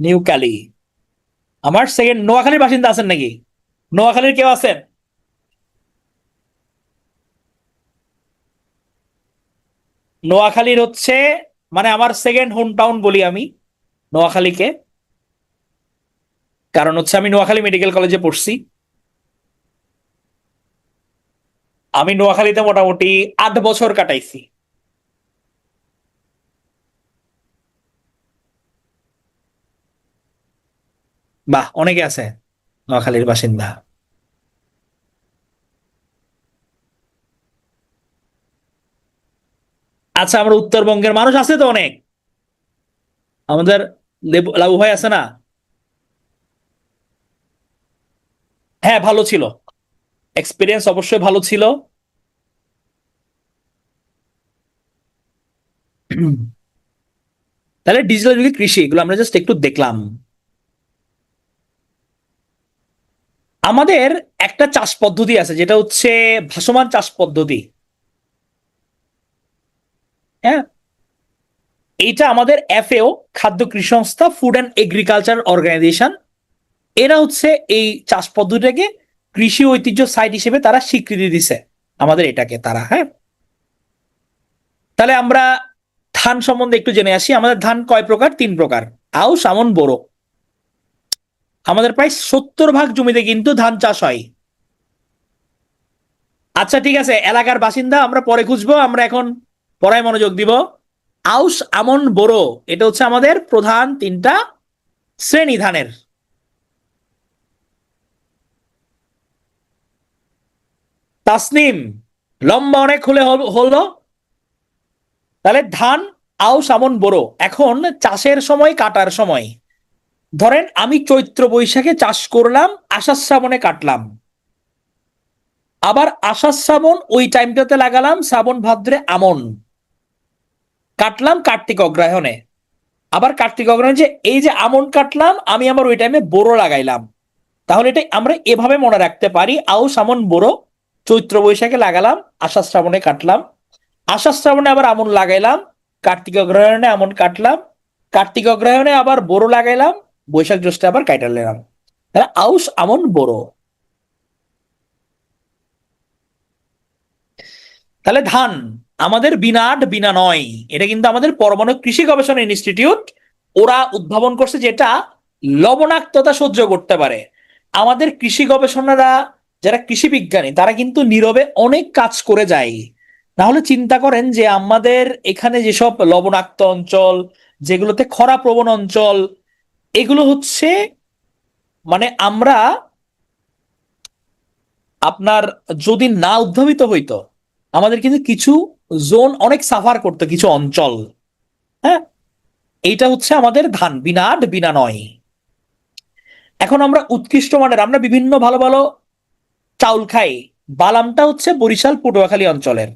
নিউ ক্যালি। আমার সেকেন্ড নোয়াখালীর বাসিন্দা আছেন নাকি? নোয়াখালীর কেউ আছেন? নোয়াখালীর হচ্ছে, মানে আমার সেকেন্ড হোম টাউন বলি আমি নোয়াখালীকে, কারণ হচ্ছে আমি নোয়াখালী মেডিকেল কলেজে পড়ছি। আমি নোয়াখালীতে মোটামুটি 8 বছর কাটাইছি। বাহ, অনেকে আছে নোয়াখালীর বাসিন্দা। আচ্ছা, আমরা উত্তরবঙ্গের মানুষ আছে তো অনেক। আমাদের লাবু ভাই আছে না? হ্যাঁ, ভালো ছিল, এক্সপিরিয়েন্স অবশ্যই ভালো ছিল। তাহলে ডিজিটাল যুগে কৃষি, এগুলো আমরা জাস্ট একটু দেখলাম। আমাদের একটা চাষ পদ্ধতি আছে যেটা হচ্ছে ভাসমান চাষ পদ্ধতি। হ্যাঁ, এইটা আমাদের এফএও, খাদ্য কৃষি সংস্থা, ফুড অ্যান্ড এগ্রিকালচার অর্গানাইজেশন, এরা হচ্ছে এই চাষ পদ্ধতিটাকে কৃষি ঐতিহ্য সাইট হিসেবে তারা স্বীকৃতি দিছে আমাদের এটাকে তারা। হ্যাঁ, তাহলে আমরা ধান সম্বন্ধে একটু জেনে আসি। আমাদের ধান কয় প্রকার? 3 প্রকার, আউশ, আমন, বোরো। আমাদের প্রায় 70% জমিতে কিন্তু ধান চাষ হয়। আচ্ছা ঠিক আছে, এলাকার বাসিন্দা আমরা পরে খুঁজবো, আমরা এখন পড়ায় মনোযোগ দিব। আউশ, আমন, বোরো, এটা হচ্ছে আমাদের প্রধান 3টা শ্রেণী ধানের। তাসনিম, লম্বা অনেক হলে হলো। তাহলে ধান, আউশ, আমন, বোরো। এখন চাষের সময়, কাটার সময়, ধরেন আমি চৈত্র বৈশাখে চাষ করলাম, আষাঢ় শ্রাবণে কাটলাম, আবার আষাঢ় শ্রাবণ ওই টাইমটাতে লাগালাম, শ্রাবণ ভাদ্রে আমন কাটলাম কার্তিক অগ্রহায়ণে, আবার কার্তিক অগ্রহায়ণে যে এই যে আমন কাটলাম আমি, আমার ওই টাইমে বোরো লাগাইলাম। তাহলে এটা আমরা এভাবে মনে রাখতে পারি, আউশ, আমন, বোরো। চৈত্র বৈশাখে লাগালাম, আষাঢ় শ্রাবণে কাটলাম, আষাঢ় শ্রাবণে আবার আমন লাগাইলাম, কার্তিক অগ্রহায়ণে আমন কাটলাম, কার্তিক অগ্রহায়ণে আবার বোরো লাগাইলাম, বৈশাখ জ্যৈষ্ঠে আবার কাইটা নিলাম। তাহলে আউশ, আমন, বোরো। তাহলে ধান আমাদের বিনা আট বিনা নয়, এটা কিন্তু আমাদের পরমাণু কৃষি গবেষণা ইনস্টিটিউট ওরা উদ্ভাবন করছে, যেটা লবণাক্ততা সহ্য করতে পারে। আমাদের কৃষি গবেষণারা যারা কৃষি বিজ্ঞানী তারা কিন্তু নীরবে অনেক কাজ করে যায়। না হলে চিন্তা করেন যে আমাদের এখানে যেসব লবণাক্ত অঞ্চল, যেগুলোতে খরা প্রবণ অঞ্চল, এগুলো হচ্ছে মানে আমরা আপনার যদি না উদ্ভাবিত হইতো, আমাদের কিন্তু কিছু জোন অনেক সাফার করতো, কিছু অঞ্চল। হ্যাঁ, এইটা হচ্ছে আমাদের ধান, বিনা আট বিনা নয়। এখন আমরা উৎকৃষ্ট মানের, আমরা বিভিন্ন ভালো ভালো চাউল খাই। বালামটা হচ্ছে বরিশাল পটুয়াখালী অঞ্চলের,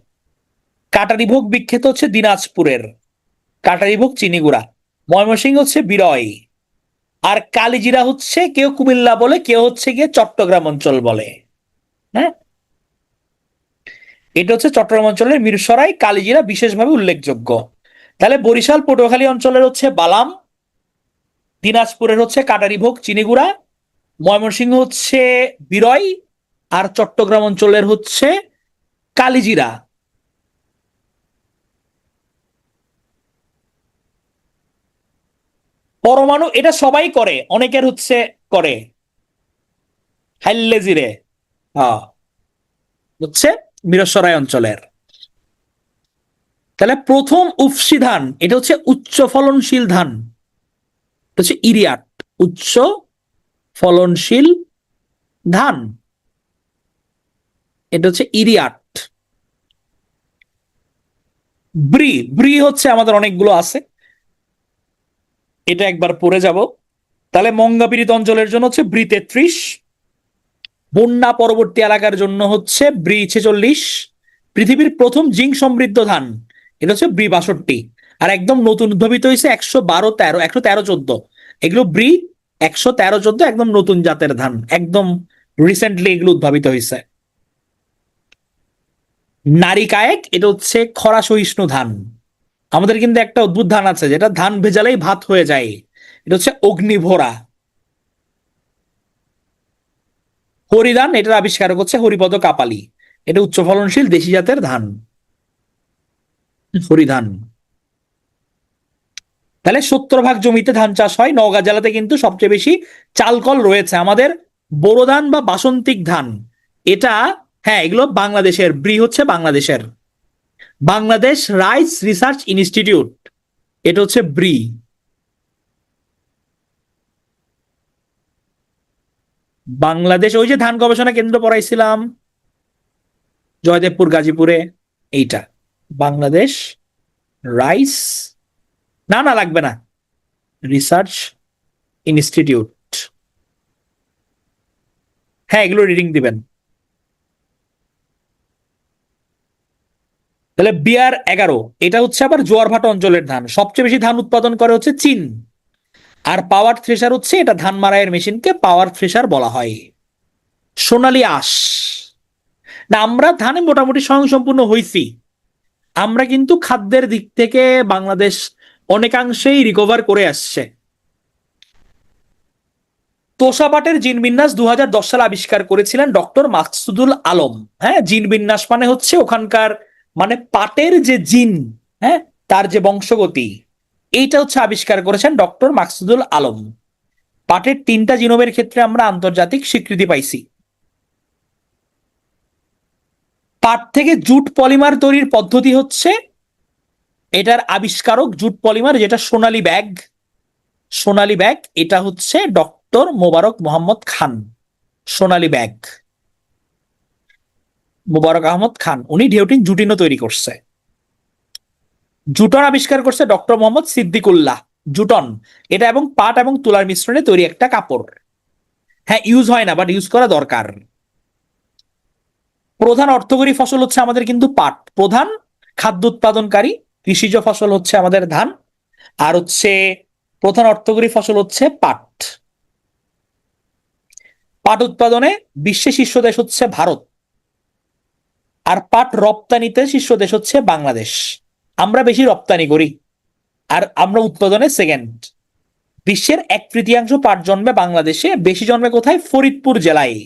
কাটারিভোগ বিখ্যাত হচ্ছে দিনাজপুরের, কাটারিভোগ চিনিগুড়া। ময়মনসিংহ হচ্ছে বিরয়। আর কালিজিরা হচ্ছে কেউ কুমিল্লা বলে, কেউ হচ্ছে গিয়ে চট্টগ্রাম অঞ্চল বলে। হ্যাঁ, এটা হচ্ছে চট্টগ্রাম অঞ্চলের মিরসরাই কালিজিরা বিশেষভাবে উল্লেখযোগ্য। তাহলে বরিশাল পটুয়াখালী অঞ্চলের হচ্ছে বালাম, দিনাজপুরের হচ্ছে কাটারিভোগ চিনিগুড়া, ময়মনসিংহ হচ্ছে বিরয়, আর চট্টগ্রাম অঞ্চলের হচ্ছে কালিজিরা। পরমাণু এটা সবাই করে, অনেকের হচ্ছে করে হাইল্লে জিরে। হ্যাঁ, হচ্ছে মিরসরাই অঞ্চলের। তাহলে প্রথম উফশি ধান এটা হচ্ছে উচ্চ ফলনশীল ধান, এটা হচ্ছে ইরিয়াট, উচ্চ ফলনশীল ধান, এটা হচ্ছে ইরিয়াট। ব্রি, ব্রি হচ্ছে আমাদের অনেকগুলো আছে, এটা একবার পড়ে যাব। তাহলে মঙ্গাপীড়িত অঞ্চলের জন্য হচ্ছে ব্রি 33, বন্যা পরবর্তী এলাকার জন্য হচ্ছে ব্রি 46, পৃথিবীর প্রথম জিঙ্ক সমৃদ্ধ ধান এটা হচ্ছে ব্রি 62। আর একদম নতুন উদ্ভাবিত হয়েছে 112, 13, 113, 14, এগুলো ব্রি 113, 14 একদম নতুন জাতের ধান, একদম রিসেন্টলি এগুলো উদ্ভাবিত হয়েছে। নারী কায়েক এটা হচ্ছে খরা সহিষ্ণু ধান। আমাদের কিন্তু একটা অদ্ভুত ধান আছে যেটা ধান ভেজালেই ভাত হয়ে যায়, এটা হচ্ছে অগ্নিভোরা। হরিধান এটার আবিষ্কারক হচ্ছে হরিপদ কাপালি, এটা উচ্চ ফলনশীল দেশি জাতের ধান, হরিধান। তাহলে 70% জমিতে ধান চাষ হয়। নওগাঁ জেলাতে কিন্তু সবচেয়ে বেশি চালকল রয়েছে আমাদের। বোরো ধান বা বাসন্তিক ধান এটা, হ্যাঁ এগুলো বাংলাদেশের, ব্রি হচ্ছে বাংলাদেশের, বাংলাদেশ রাইস রিসার্চ ইনস্টিটিউট, এটা হচ্ছে ব্রি। বাংলাদেশ ওই যে ধান গবেষণা কেন্দ্র পড়াইছিলাম জয়দেবপুর গাজীপুরে, এইটা বাংলাদেশ রাইস, না না লাগবে না, রিসার্চ ইনস্টিটিউট। হ্যাঁ এগুলো রিডিং দিবেন। তাহলে বিআর 11 এটা হচ্ছে আবার জোয়ারভাটা অঞ্চলের ধান, সবচেয়ে বেশি ধান উৎপাদন করে হচ্ছে চীন। আর পাওয়ার থ্রেশার হচ্ছে, এটা ধান মাড়াইয়ের মেশিনকে পাওয়ার থ্রেশার বলা হয়। সোনালী আঁশ, না আমরা ধানে মোটামুটি স্বয়ংসম্পূর্ণ হইছি। আমরা কিন্তু খাদ্যের দিক থেকে বাংলাদেশ অনেকাংশেই রিকভার করে আসছে। তোষা পাটের জিন বিন্যাস 2010 সালে আবিষ্কার করেছিলেন ডক্টর মাকসুদুল আলম। হ্যাঁ, জিন বিন্যাস মানে হচ্ছে ওখানকার মানে পাটের যে জিন, হ্যাঁ তার যে বংশগতি, এইটা হচ্ছে আবিষ্কার করেছেন ডক্টর মাকসুদুল আলম। পাটের 3টা জিনোমের ক্ষেত্রে আমরা আন্তর্জাতিক স্বীকৃতি পাইছি। পাট থেকে জুট পলিমার তৈরির পদ্ধতি হচ্ছে, এটার আবিষ্কারক জুট পলিমার যেটা সোনালী ব্যাগ, সোনালী ব্যাগ এটা হচ্ছে ডক্টর মোবারক মোহাম্মদ খান। সোনালী ব্যাগ মোবারক আহমদ খান, উনি ঢেউটিন জুটিনও তৈরি করছে। জুটন আবিষ্কার করছে ডক্টর মোহাম্মদ সিদ্দিকুল্লাহ। জুটন এটা এবং পাট এবং তুলার মিশ্রণে তৈরি একটা কাপড়। হ্যাঁ ইউজ হয় না, বাট ইউজ করা দরকার। প্রধান অর্থকরী ফসল হচ্ছে আমাদের কিন্তু পাট, প্রধান খাদ্য উৎপাদনকারী কৃষিজ ফসল হচ্ছে আমাদের ধান, আর হচ্ছে প্রধান অর্থকরী ফসল হচ্ছে পাট। পাট উৎপাদনে বিশ্বে শীর্ষ দেশ হচ্ছে ভারত, আর পাট রপ্তানিতে শীর্ষ দেশ হচ্ছে বাংলাদেশ। আমরা বেশি রপ্তানি করি, আর আমরা উৎপাদনে সেকেন্ড। বিশ্বের 1/3 পাট জন্মে বাংলাদেশে, বেশি জন্মে কোথায়? ফরিদপুর জেলায়।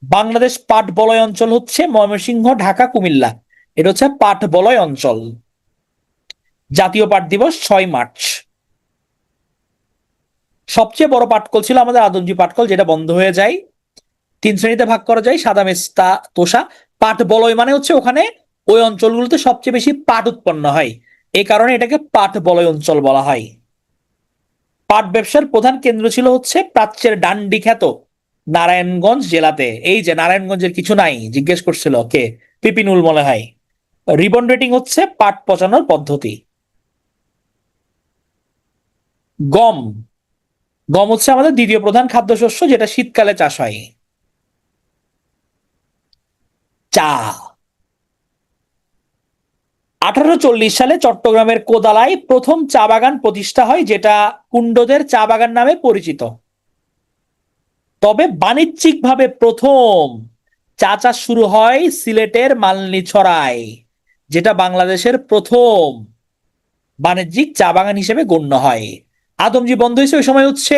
বাংলাদেশ পাট বলয় অঞ্চল হচ্ছে ময়মনসিংহ, ঢাকা, কুমিল্লা, এটা হচ্ছে পাট বলয় অঞ্চল। জাতীয় পাট দিবস 6 মার্চ। সবচেয়ে বড় পাটকল ছিল আমাদের আদমজি পাটকল, যেটা বন্ধ হয়ে যায়। তিন শ্রেণীতে ভাগ করা যায়, সাদা, মেস্তা, তোষা। পাট বলয় মানে হচ্ছে ওখানে ওই অঞ্চলগুলোতে সবচেয়ে বেশি পাট উৎপন্ন হয়, এই কারণে এটাকে পাট বলয় অঞ্চল বলা হয়। পাট ব্যবসার প্রধান কেন্দ্র ছিল হচ্ছে প্রাচ্যের ডান্ডি খ্যাত নারায়ণগঞ্জ জেলাতে। এই যে নারায়ণগঞ্জের কিছু নাই, জিজ্ঞেস করছিল কে, পিপিনুল মনে হয়। রিবন রেটিং হচ্ছে পাট পচানোর পদ্ধতি। গম, গম হচ্ছে আমাদের দ্বিতীয় প্রধান খাদ্যশস্য, যেটা শীতকালে চাষ হয়। চা, 1840 সালে চট্টগ্রামের কোদালায় প্রথম চা বাগান প্রতিষ্ঠা হয়, যেটা কুন্ডদের চা বাগান নামে পরিচিত। তবে বাণিজ্যিকভাবে প্রথম চা চাষ শুরু হয় সিলেটের মালনীছড়ায়, যেটা বাংলাদেশের প্রথম বাণিজ্যিক চা বাগান হিসেবে গণ্য হয়। আদমজি বন্ধ হয়েছে ওই সময় হচ্ছে,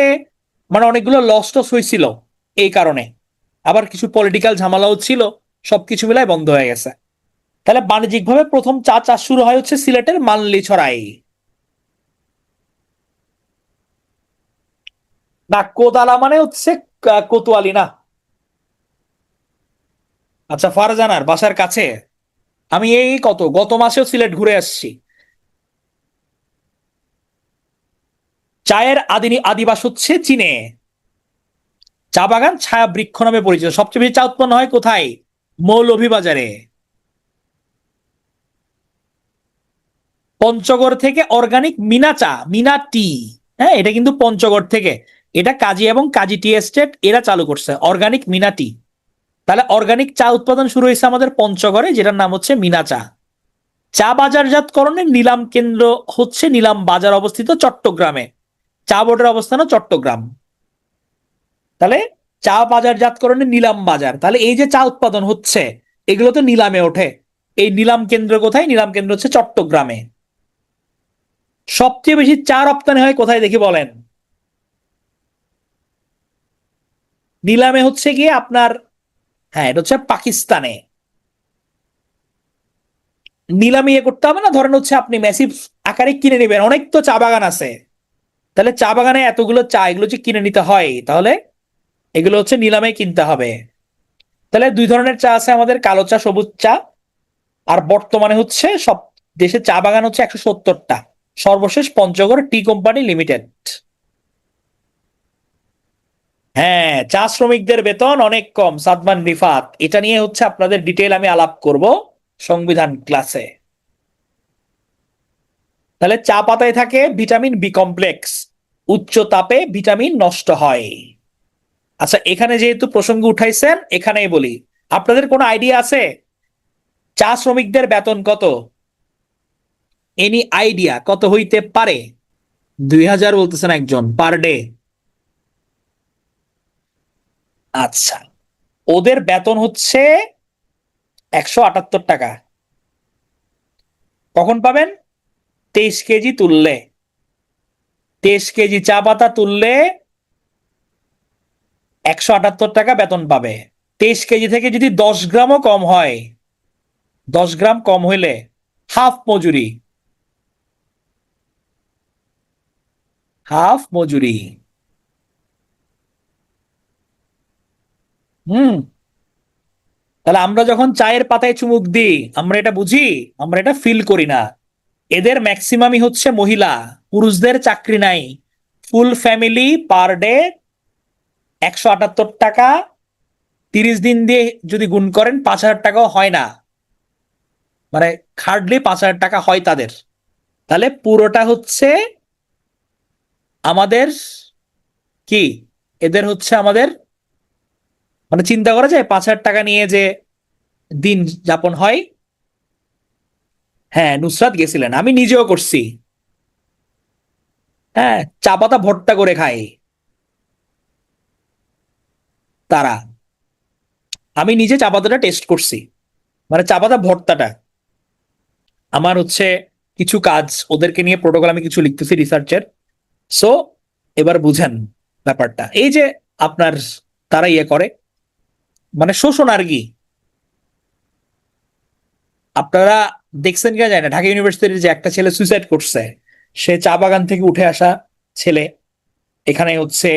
মানে অনেকগুলো লস টস হয়েছিল এই কারণে, আবার কিছু পলিটিক্যাল ঝামেলাও ছিল, সবকিছু মিলাই বন্ধ হয়ে গেছে। তাহলে বাণিজ্যিকভাবে প্রথম চা চাষ শুরু হয় হচ্ছে সিলেটের মালনীছড়ায়। না, কোদালা মানে হচ্ছে কোতোয়ালি না। আচ্ছা, ফারজানার বাসার কাছে। আমি এই গত মাসেও সিলেট ঘুরে আসছি। চায়ের আদিবাস হচ্ছে চীনে। চা বাগান ছায়া বৃক্ষ নামে পরিচিত। সবচেয়ে বেশি চা উৎপন্ন হয় কোথায়? মৌলভীবাজারে। পঞ্চগড় থেকে অর্গানিক মিনা চা, মিনা টি, হ্যাঁ এটা কিন্তু পঞ্চগড় থেকে, এটা কাজী এবং কাজী টি এস্টেট এরা চালু করছে অর্গানিক মিনা টি। তাহলে অর্গানিক চা উৎপাদন শুরু হয়েছে আমাদের পঞ্চগড়ে, যেটার নাম হচ্ছে মিনা চা। চা বাজারজাতকরণের নিলাম কেন্দ্র হচ্ছে নিলাম বাজার, অবস্থিত চট্টগ্রামে। চা বোর্ডের অবস্থানও চট্টগ্রাম। তাহলে চা বাজারজাতকরণের নিলাম বাজার, তাহলে এই যে চা উৎপাদন হচ্ছে এগুলো তো নিলামে ওঠে। এই নিলাম কেন্দ্র কোথায়? নিলাম কেন্দ্র হচ্ছে চট্টগ্রামে। সবচেয়ে বেশি চা রপ্তানি হয় কোথায় দেখি বলেন? নিলামে হচ্ছে গিয়ে আপনার, হ্যাঁ এটা হচ্ছে পাকিস্তানে। নিলামে ইয়ে করতে হবে না, ধরেন হচ্ছে আপনি ম্যাসিভ আকারে কিনে নেবেন, অনেক তো চা বাগান আছে, তাহলে চা বাগানে এতগুলো চা, এগুলো যে কিনে নিতে হয়, তাহলে এগুলো হচ্ছে নিলামে কিনতে হবে। তাহলে দুই ধরনের চা আছে আমাদের, কালো চা, সবুজ চা। আর বর্তমানে হচ্ছে সব দেশে চা বাগান হচ্ছে 170টা। সর্বশেষ পঞ্চগড় টি কোম্পানি লিমিটেড। হ্যাঁ, চা শ্রমিকদের বেতন অনেক কম, সাদমান রিফাত, এটা নিয়ে হচ্ছে আপনাদের ডিটেল আমি আলাপ করব সংবিধান ক্লাসে। তাহলে চা পাতায় থাকে ভিটামিন বি কমপ্লেক্স, উচ্চ তাপে ভিটামিন নষ্ট হয়। আচ্ছা, এখানে যেহেতু প্রসঙ্গ উঠাইছেন এখানেই বলি, আপনাদের কোনো আইডিয়া আছে চা শ্রমিকদের বেতন কত? এনি আইডিয়া কত হইতে পারে? 2000 বলতেছেন একজন পার ডে। আচ্ছা, ওদের বেতন হচ্ছে 178 টাকা। কখন পাবেন? 23 কেজি তুললে, 23 কেজি চা পাতা তুললে 178 টাকা বেতন পাবে। 23 কেজি থেকে যদি 10 গ্রামও কম হয়, 10 গ্রাম কম হইলে হাফ মজুরি, হাফ মজুরি। হুম। তাহলে আমরা যখন চায়ের পাতায় চুমুক দিই আমরা এটা বুঝি, আমরা এটা ফিল করি না। এদের ম্যাক্সিমামই হচ্ছে মহিলা, পুরুষদের চাকরি নাই। ফুল ফ্যামিলি পার ডে 178 টাকা, 30 দিন দিয়ে যদি গুণ করেন 5,000 টাকাও হয় না, মানে হার্ডলি 5,000 টাকা হয় তাদের। তাহলে পুরোটা হচ্ছে আমাদের কি, এদের হচ্ছে আমাদের, মানে চিন্তা করা যায় 5,000 টাকা নিয়ে যে দিন যাপন হয়। হ্যাঁ, নুসরাত গেছিলেন, আমি নিজেও করছি। হ্যাঁ, চা পাতা ভর্তা করে খায় তারা। আমি নিজে চা পাতাটা টেস্ট করছি, মানে চা পাতা ভর্তাটা। আমার হচ্ছে কিছু কাজ ওদেরকে নিয়ে, প্রোটোকল আমি কিছু লিখতেছি রিসার্চের। সো এবার বুঝেন ব্যাপারটা, এই যে আপনার তারা ইয়ে করে, মানে শোষণ আর কি। আপনারা দেখছেন কিনা যায় না, ঢাকা ইউনিভার্সিটির যে একটা ছেলে সুইসাইড করছে, সে চা বাগান থেকে উঠে আসা ছেলে। এখানে হচ্ছে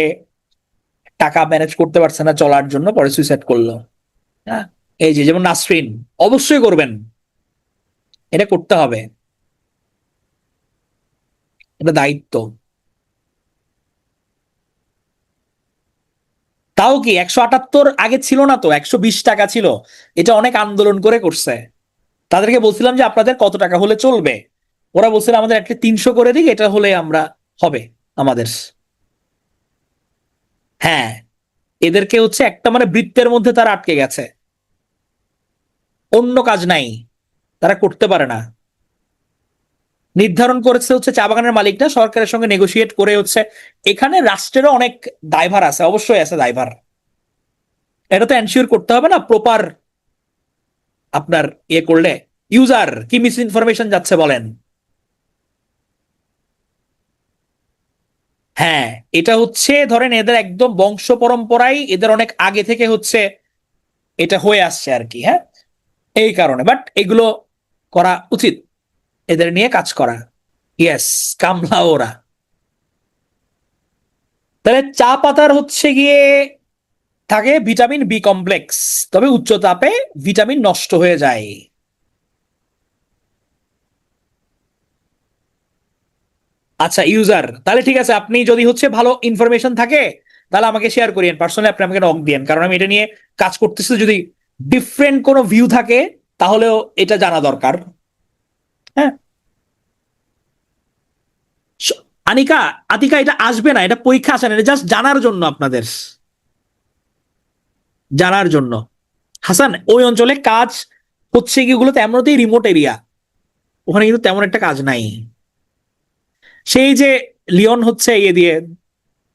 টাকা ম্যানেজ করতে পারছে না চলার জন্য, পরে সুইসাইড করলো। হ্যাঁ, এই যে যেমন নাসরিন, অবশ্যই করবেন, এটা করতে হবে, এটা দায়িত্ব। তাও কি 178 আগে ছিল না তো, 120 টাকা ছিল, এটা অনেক আন্দোলন করে করছে। তাদেরকে বলছিলাম যে আপনাদের কত টাকা হলে চলবে, ওরা বলছিল আমাদের একটা 300 করে দিক, এটা হলে আমরা হবে আমাদের। হ্যাঁ, এদেরকে হচ্ছে একটা মানে বৃত্তের মধ্যে তারা আটকে গেছে, অন্য কাজ নাই, তারা করতে পারে না। নির্ধারণ করেছে হচ্ছে চা বাগানের মালিকটা সরকারের সঙ্গে নেগোসিয়েট করে হচ্ছে। এখানে রাষ্ট্রেরও অনেক দায়ভার আছে, অবশ্যই আছে দায়ভার। এটা তো এনশিওর করতে হবে না প্রপার, আপনার ইয়ে করলে ইউজার কি মিস ইনফরমেশন যাচ্ছে বলেন। হ্যাঁ, এটা হচ্ছে ধরেন এদের একদম বংশ পরম্পরায়, এদের অনেক আগে থেকে হচ্ছে এটা হয়ে আসছে আর কি। হ্যাঁ, এই কারণে বাট এগুলো করা উচিত, এদের নিয়ে কাজ করা। ইয়েস, কামলা ওরা। তাহলে চা পাতার হচ্ছে গিয়ে থাকে ভিটামিন বি কমপ্লেক্স, তবে উচ্চ তাপে ভিটামিন নষ্ট হয়ে যায়। আচ্ছা ইউজার, তাহলে ঠিক আছে, আপনি যদি হচ্ছে ভালো ইনফরমেশন থাকে তাহলে আমাকে শেয়ার করিয়েন পার্সোনালি, আপনি আমাকে নক দিয়েন, কারণ আমি এটা নিয়ে কাজ করতেছি। যদি ডিফারেন্ট কোনো ভিউ থাকে তাহলেও এটা জানা দরকার। হ্যাঁ, স- আনিকা, আতিকা, এটা আসবে না, এটা পরীক্ষা আসে না, এটা জাস্ট জানার জন্য আপনাদের, জানার জন্য। হাসান, ওই অঞ্চলে কাজ হচ্ছে কি, ওগুলো তো এমনিতেই রিমোট এরিয়া, ওখানে কিন্তু তেমন একটা কাজ নাই। সেই যে লিওন হচ্ছে ইয়ে দিয়ে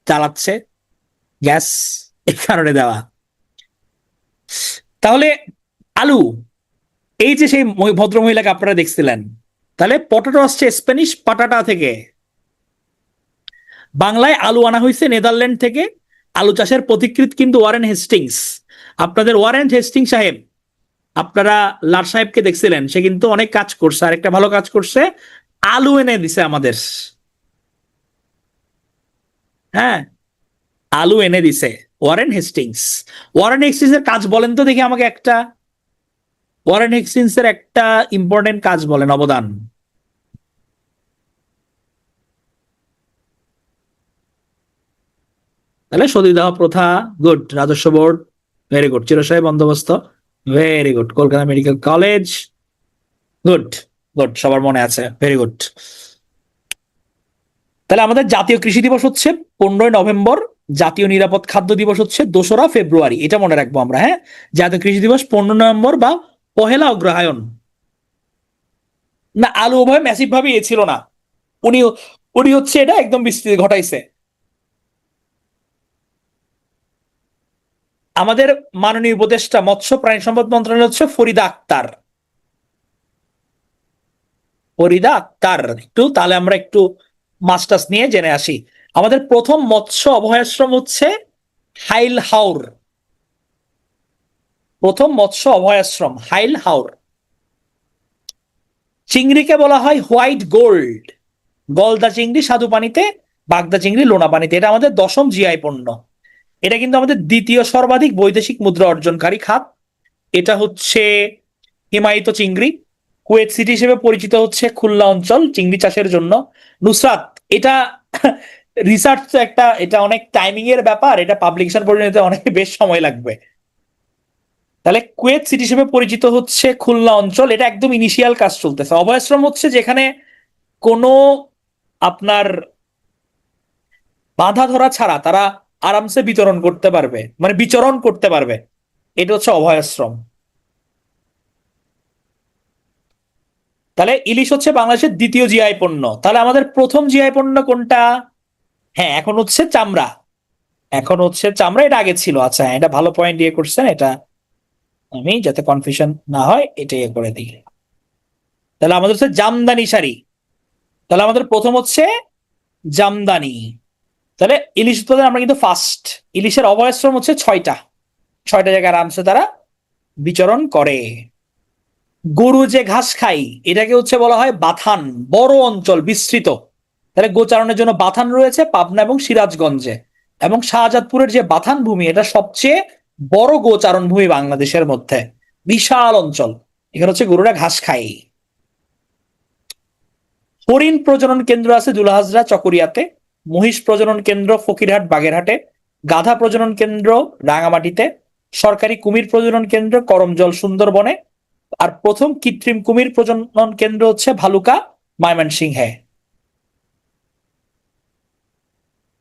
চালাচ্ছে, গ্যাস, এই কারণে দেওয়া। তাহলে আলু, এই যে সেই ভদ্র মহিলাকে আপনারা দেখছিলেন, তাহলে পটাটো আসছে স্প্যানিশ পাটাটা থেকে, বাংলায় আলু আনা হয়েছে নেদারল্যান্ড থেকে। আলু চাষের পথিকৃৎ কিন্তু ওয়ারেন হেস্টিংস। আপনাদের ওয়ারেন হেস্টিং সাহেব, আপনারা লাট সাহেবকে দেখছিলেন, সে কিন্তু অনেক কাজ করছে, আর একটা ভালো কাজ করছে, আলু এনে দিছে আমাদের। হ্যাঁ, আলু এনে দিছে ওয়ারেন হেস্টিংস। ওয়ারেন হেস্টিংস এর কাজ বলেন তো দেখি আমাকে একটা, ওয়ারেন হেস্টিংস এর একটা ইম্পর্টেন্ট কাজ বলেন, অবদান। তাহলে সতীদাহ প্রথা, গুড। রাজস্ব বোর্ড, ভেরি গুড। চিরস্থায়ী বন্দোবস্ত, very good. Kolkata medical college, good, good, সবার মনে আছে, ভেরি গুড। তাহলে আমাদের জাতীয় কৃষি দিবস হচ্ছে 15ই নভেম্বর, জাতীয় নিরাপদ খাদ্য দিবস হচ্ছে 2রা ফেব্রুয়ারি, এটা মনে রাখবো আমরা। হ্যাঁ, জাতীয় কৃষি দিবস 15 নভেম্বর বা পহেলা অগ্রহায়ণ। না, আলু ওভাবে ম্যাসিভ ভাবে এ ছিল না, উনি উনি হচ্ছে এটা একদম বিস্তৃতি ঘটাইছে। আমাদের মাননীয় উপদেষ্টা মৎস্য প্রাণী সম্পদ মন্ত্রণালয় হচ্ছে ফরিদা আক্তার। ফরিদা আক্তার, একটু তাহলে আমরা একটু মাস্টার্স নিয়ে জেনে আসি। আমাদের প্রথম মৎস্য অভয়াশ্রম হচ্ছে হাইল হাওর, প্রথম মৎস্য অভয়াশ্রম হাইল হাওর। চিংড়িকে বলা হয় হোয়াইট গোল্ড, গলদা চিংড়ি স্বাদু পানিতে, বাগদা চিংড়ি লোনা পানিতে। এটা আমাদের 10ম জিআই পণ্য। এটা কিন্তু আমাদের দ্বিতীয় সর্বাধিক বৈদেশিক মুদ্রা অর্জনকারী খাত। এটা হচ্ছে হিমায়িত চিংড়ি। কুয়েত সিটি হিসেবে পরিচিত হচ্ছে খুলনা অঞ্চল চিংড়ি চাষের জন্য। নুসরাত, এটা রিসার্চ তো একটা, এটা অনেক টাইমিং এর ব্যাপার, এটা পাবলিকেশন পর্যন্ত অনেক বেশ সময় লাগবে। তাহলে কুয়েত সিটি হিসেবে পরিচিত হচ্ছে খুলনা অঞ্চল, এটা একদম ইনিশিয়াল কাজ চলতেছে। অভয়াশ্রম হচ্ছে যেখানে কোনো আপনার বাধা ধরা ছাড়া তারা আরামসে বিতরণ করতে পারবে, মানে বিচরণ করতে পারবে, এটা হচ্ছে অভয়াশ্রম। তাহলে ইলিশ হচ্ছে বাংলাদেশের দ্বিতীয় জিআই পণ্য। তাহলে আমাদের প্রথম জিআই পণ্য কোনটা? হ্যাঁ, এখন হচ্ছে চামড়া, এখন হচ্ছে চামড়া, এটা আগে ছিল। আচ্ছা হ্যাঁ, এটা ভালো পয়েন্ট ইয়ে করছেন, এটা আমি যাতে কনফিউশন না হয় এটা ইয়ে করে দিই। তাহলে আমাদের হচ্ছে জামদানি শাড়ি, তাহলে আমাদের প্রথম হচ্ছে জামদানি। তাহলে ইলিশ উৎপাদন আমরা কিন্তু ফার্স্ট। ইলিশের অভয়াশ্রম হচ্ছে 6টা, 6টা জায়গায় আরামসে তারা বিচরণ করে। গরু যে ঘাস খাই, এটাকে হচ্ছে বলা হয় বাথান, বড় অঞ্চল বিস্তৃত। তাহলে গোচারণের জন্য বাথান রয়েছে পাবনা এবং সিরাজগঞ্জে। এবং শাহজাদপুরের যে বাথান ভূমি, এটা সবচেয়ে বড় গোচারণ ভূমি বাংলাদেশের মধ্যে, বিশাল অঞ্চল। এখানে হচ্ছে গরুরা ঘাস খায়। হরিণ প্রজনন কেন্দ্র আছে দুলহাজরা চকরিয়াতে, মহিষ প্রজনন কেন্দ্র ফকিরহাট বাগেরহাটে, গাধা প্রজনন কেন্দ্র রাঙামাটিতে, সরকারি কুমির প্রজনন কেন্দ্র করমজল সুন্দরবনে, আর প্রথম কৃত্রিম কুমির প্রজনন কেন্দ্র হচ্ছে ভালুকা ময়মনসিংহে।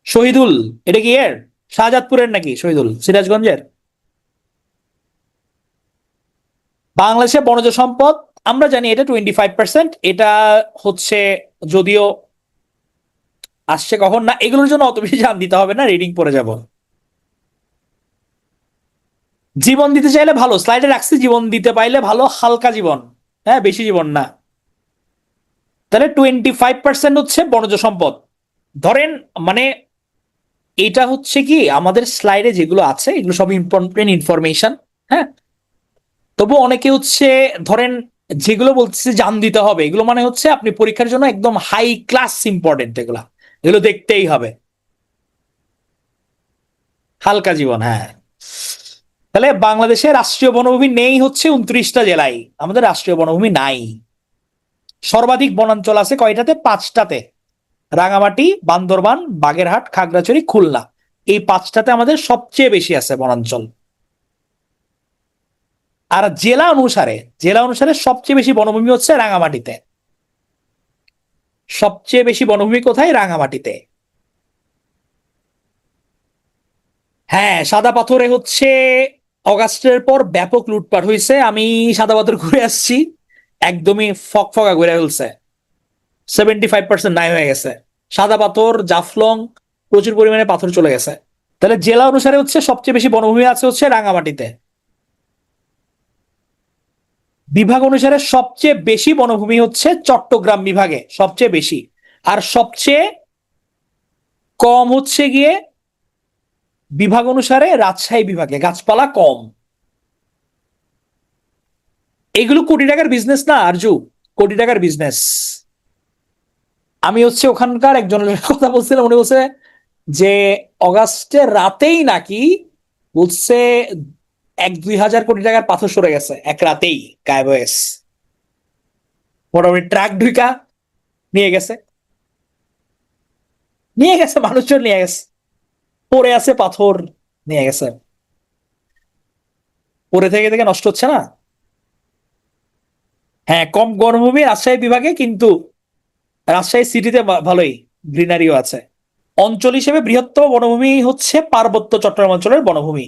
শহীদুল, এটা কি এর শাহজাদপুরের নাকি? শহীদুল সিরাজগঞ্জের। বাংলাদেশে বনজ সম্পদ আমরা জানি এটা 25%। এটা হচ্ছে, যদিও আসছে কখন না, এগুলোর জন্য অত বেশি জান দিতে হবে না, রিডিং পড়ে যাব। জীবন দিতে চাইলে ভালো, স্লাইডে রাখছি জীবন দিতে পাইলে ভালো, হালকা জীবন, হ্যাঁ বেশি জীবন না। তাহলে 25% হচ্ছে বনজ সম্পদ। ধরেন মানে এটা হচ্ছে কি, আমাদের স্লাইডে যেগুলো আছে এগুলো সব ইম্পর্টেন্ট ইনফরমেশন, হ্যাঁ। তবু অনেকে হচ্ছে ধরেন যেগুলো বলতেছে জান দিতে হবে, এগুলো মানে হচ্ছে আপনি পরীক্ষার জন্য একদম হাই ক্লাস ইম্পর্টেন্ট, এগুলা এগুলো দেখতেই হবে। হালকা জীবন, হ্যাঁ। তাহলে বাংলাদেশের রাষ্ট্রীয় বনভূমি নেই হচ্ছে 29টা জেলায়, আমাদের রাষ্ট্রীয় বনভূমি নাই। সর্বাধিক বনাঞ্চল আছে কয়টাতে? 5টাতে। রাঙামাটি, বান্দরবান, বাগেরহাট, খাগড়াছড়ি, খুলনা, এই 5টাতে আমাদের সবচেয়ে বেশি আছে বনাঞ্চল। আর জেলা অনুসারে সবচেয়ে বেশি বনভূমি হচ্ছে রাঙামাটিতে। সবচেয়ে বেশি বনভূমি কোথায়? রাঙামাটিতে। হ্যাঁ, সাদা পাথরে হচ্ছে অগাস্টের পর ব্যাপক লুটপাট হয়েছে। আমি সাদা পাথর ঘুরে আসছি, একদমই ফকফকা ঘুরে ফেলছে, 75% নাই হয়ে গেছে। সাদা পাথর, জাফলং, প্রচুর পরিমাণে পাথর চলে গেছে। তাহলে জেলা অনুসারে হচ্ছে সবচেয়ে বেশি বনভূমি আছে হচ্ছে রাঙামাটিতে। বিভাগ অনুসারে সবচেয়ে বেশি বনভূমি হচ্ছে চট্টগ্রাম বিভাগে, সবচেয়ে বেশি। আর সবচেয়ে কম হচ্ছে গিয়ে বিভাগ অনুসারে রাজশাহী বিভাগে, গাছপালা কম। এগুলো কোটি টাকার বিজনেস না আরজু, কোটি টাকার বিজনেস। আমি হচ্ছে ওখানকার একজনের কথা বলছিলাম, উনি বলছে যে অগাস্টের রাতেই নাকি বলছে 1-2 হাজার কোটি টাকার পাথর সরে গেছে এক রাতেই, গায়েব হয়ে গেছে। মোটামুটি ট্রাক ঢুকা নিয়ে গেছে, মানুষজন নিয়ে গেছে, পড়ে আছে পাথর, নিয়ে গেছে। পড়ে থেকে থেকে নষ্ট হচ্ছে না। হ্যাঁ, কম গণভূমি রাজশাহী বিভাগে, কিন্তু রাজশাহী সিটিতে ভালোই গ্রিনারিও আছে। অঞ্চল হিসেবে বৃহত্তম বনভূমি হচ্ছে পার্বত্য চট্টগ্রাম অঞ্চলের বনভূমি।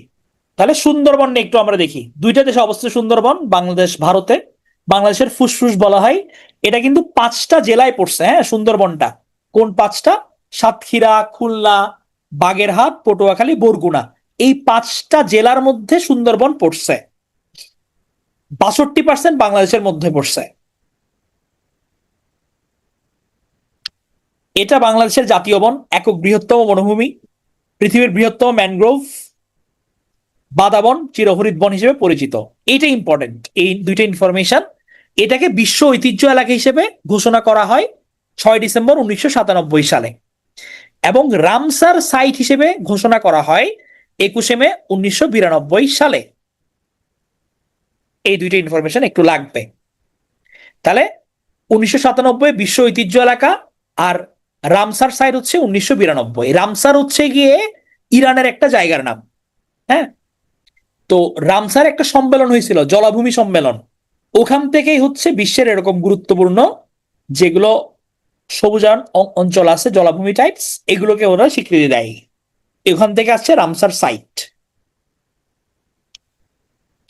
তাহলে সুন্দরবন নিয়ে একটু আমরা দেখি। দুইটা দেশে অবস্থিত সুন্দরবন, বাংলাদেশ ভারতে। বাংলাদেশের ফুসফুস বলা হয়। এটা কিন্তু 5টা জেলায় পড়ছে, হ্যাঁ সুন্দরবনটা। কোন 5টা? সাতক্ষীরা, খুলনা, বাগেরহাট, পটুয়াখালী, বরগুনা, এই 5টা জেলার মধ্যে সুন্দরবন পড়ছে। 62% বাংলাদেশের মধ্যে পড়ছে। এটা বাংলাদেশের জাতীয় বন, একক বৃহত্তম বনভূমি, পৃথিবীর বৃহত্তম ম্যানগ্রোভ বাদাবন, চিরহরিৎ বন হিসেবে পরিচিত। এইটা ইম্পর্টেন্ট, এই দুইটা ইনফরমেশন। এটাকে বিশ্ব ঐতিহ্য এলাকা হিসেবে ঘোষণা করা হয় 6 ডিসেম্বর 1997 সালে, এবং রামসার সাইট হিসেবে ঘোষণা করা হয় 21 মে 1992 সালে। এই দুইটা ইনফরমেশন একটু লাগবে। তাহলে 1997 বিশ্ব ঐতিহ্য এলাকা, আর রামসার সাইট হচ্ছে 1992। রামসার হচ্ছে গিয়ে ইরানের একটা জায়গার নাম, হ্যাঁ। তো রামসার একটা সম্মেলন হয়েছিল, জলাভূমি সম্মেলন। ওখান থেকেই হচ্ছে বিশ্বের এরকম গুরুত্বপূর্ণ যেগুলো সবুজায়ন অঞ্চল আছে, জলাভূমি টাইপস, এগুলোকে ওরা স্বীকৃতি দেয়। এখান থেকে আসছে রামসার সাইট।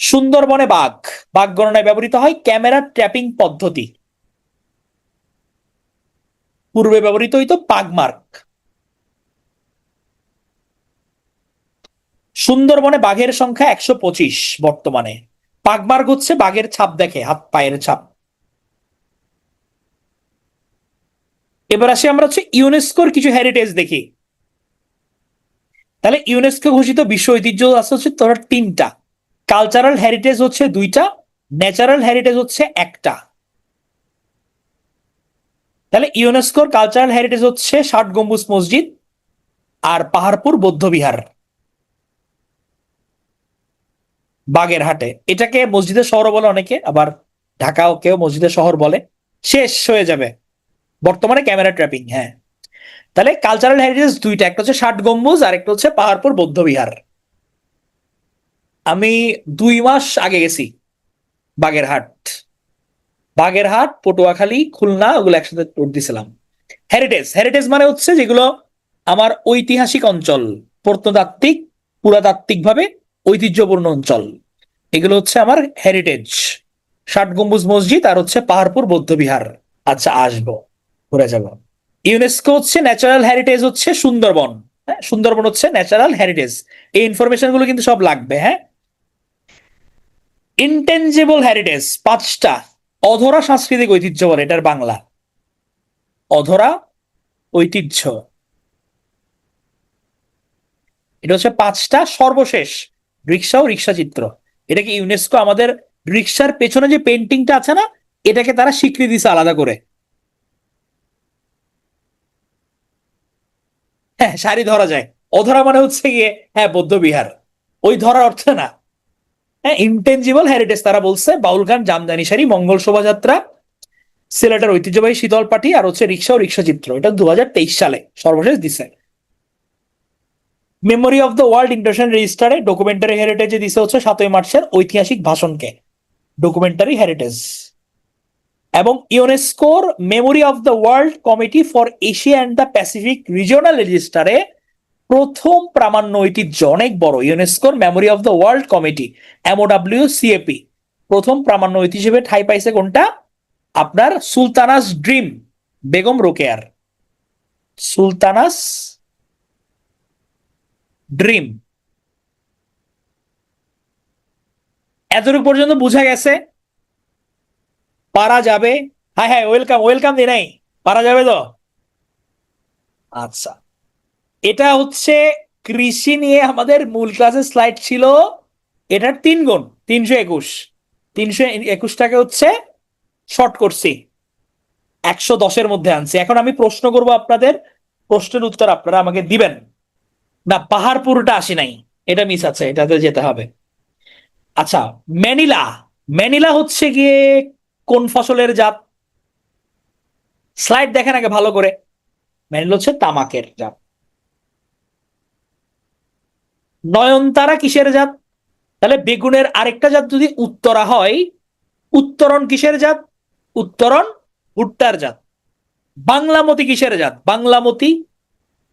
সুন্দরবনে বাঘ, বাঘ গণনায় ব্যবহৃত হয় ক্যামেরা ট্র্যাপিং পদ্ধতি। পূর্বে ব্যবহৃত হইতো পাগমার্ক। সুন্দরবনে বাঘের সংখ্যা 125 বর্তমানে। পাগমার্ক হচ্ছে বাঘের ছাপ দেখে, হাত পায়ের ছাপ। এবার আসি আমরা হচ্ছে ইউনেস্কোর কিছু হেরিটেজ দেখি। তাহলে ইউনেস্কো ঘোষিত বিশ্ব ঐতিহ্য আছে হচ্ছে তোর 3টা, কালচারাল হেরিটেজ হচ্ছে 2টা, ন্যাচারাল হেরিটেজ হচ্ছে 1টা। তাহলে ইউনেস্কোর কালচারাল হেরিটেজ হচ্ছে 60 গম্বুজ মসজিদ, আর পাহাড়পুর বৌদ্ধবিহার বাগেরহাটে। এটাকে মসজিদের শহর বলে অনেকে, আবার ঢাকাও কেউ মসজিদের শহর বলে। শেষ হয়ে যাবে বর্তমানে ক্যামেরা ট্র্যাপিং। হ্যাঁ, তাহলে কালচারাল হেরিটেজ দুইটা, একটা হচ্ছে ষাট গম্বুজ আর একটা হচ্ছে পাহাড়পুর বৌদ্ধবিহার। আমি 2 মাস আগে গেছি বাগেরহাট। বাগেরহাট, পটুয়াখালী, খুলনা, ওগুলো একসাথে ট্যুর দিছিলাম। হেরিটেজ, হেরিটেজ মানে হচ্ছে যেগুলো আমার ঐতিহাসিক অঞ্চল, প্রত্নতাত্ত্বিক, পুরাতাত্ত্বিক ভাবে ঐতিহ্যপূর্ণ অঞ্চল, এগুলো হচ্ছে আমার হেরিটেজ। ষাট গম্বুজ মসজিদ আর হচ্ছে পাহাড়পুর বৌদ্ধবিহার। আচ্ছা, আসবো, ঘুরে যাব। ইউনেস্কো হচ্ছে ন্যাচারাল হেরিটেজ হচ্ছে সুন্দরবন। হ্যাঁ, সুন্দরবন হচ্ছে ন্যাচারাল হেরিটেজ। এই ইনফরমেশন গুলো কিন্তু সব লাগবে। হ্যাঁ, ইনটেনজিবল হেরিটেজ 5টা। অধরা সাংস্কৃতিক ঐতিহ্য বলে এটার বাংলা, অধরা ঐতিহ্য। এটা হচ্ছে 5টা। সর্বশেষ রিক্সা ও রিক্সা চিত্র। এটাকে ইউনেস্কো আমাদের রিক্সার পেছনে যে পেন্টিংটা আছে না, এটাকে তারা স্বীকৃতি দিছে আলাদা করে। হ্যাঁ, শাড়ি ধরা যায়। অধরা মানে হচ্ছে গিয়ে হ্যাঁ বৌদ্ধ বিহার, ওই ধরার অর্থ না। হ্যাঁ, ইনটেনজিবল হেরিটেজ তারা বলছে বাউল গান, জামদানি শাড়ি, মঙ্গল শোভাযাত্রা, সিলেটের ঐতিহ্যবাহী শীতল পাটি আর হচ্ছে রিক্সা ও রিক্সা চিত্র। এটা 2023 সালে সর্বশেষ দিছে। Memory of the world international রেজিস্টারে ডকুমেন্টারি হেরিটেজে দিছে হচ্ছে 7ই মার্চের ঐতিহাসিক ভাষণকে, ডকুমেন্টারি হেরিটেজ। এবং ইউনেস্কোর memory of the world committee for Asia and the Pacific regional রেজিস্টারে প্রথম প্রামাণ্য ঐতিহ্য, অনেক বড়, ইউনেস্কোর memory of the world committee MOWCAP প্রথম প্রামাণ্য ঐতিহ্য হিসেবে ঠাঁই পাইছে কোনটা? আপনার সুলতানাস ড্রিম, বেগম রোকেয়ার। সুলতানাস ড্রিম। এতটুকু পর্যন্ত বোঝা গেছে? পারা যাবে? হ্যাঁ হ্যাঁ, ওয়েলকাম ওয়েলকাম দি নাই, পারা যাবে তো? আচ্ছা, এটা হচ্ছে কৃষি নিয়ে আমাদের মূল ক্লাসের স্লাইড ছিল। এটার 3 গুণ, 321। 321টাকে হচ্ছে শর্ট করছি, 110-এর মধ্যে আনছি। এখন আমি প্রশ্ন করব আপনাদের, প্রশ্নের উত্তর আপনারা আমাকে দিবেন। না, পাহাড়পুরটা আসি নাই, এটা মিস আছে, এটাতে যেতে হবে। আচ্ছা, ম্যানিলা, ম্যানিলা হচ্ছে গিয়ে কোন ফসলের জাত? স্লাইড দেখেন আগে ভালো করে। ম্যানিলা হচ্ছে তামাকের জাত। নয়নতারা কিসের জাত? তাহলে বেগুনের আরেকটা জাত যদি উত্তরা হয়, উত্তরণ কিসের জাত? উত্তরণ ভুট্টার জাত। বাংলামতি কিসের জাত? বাংলামতি।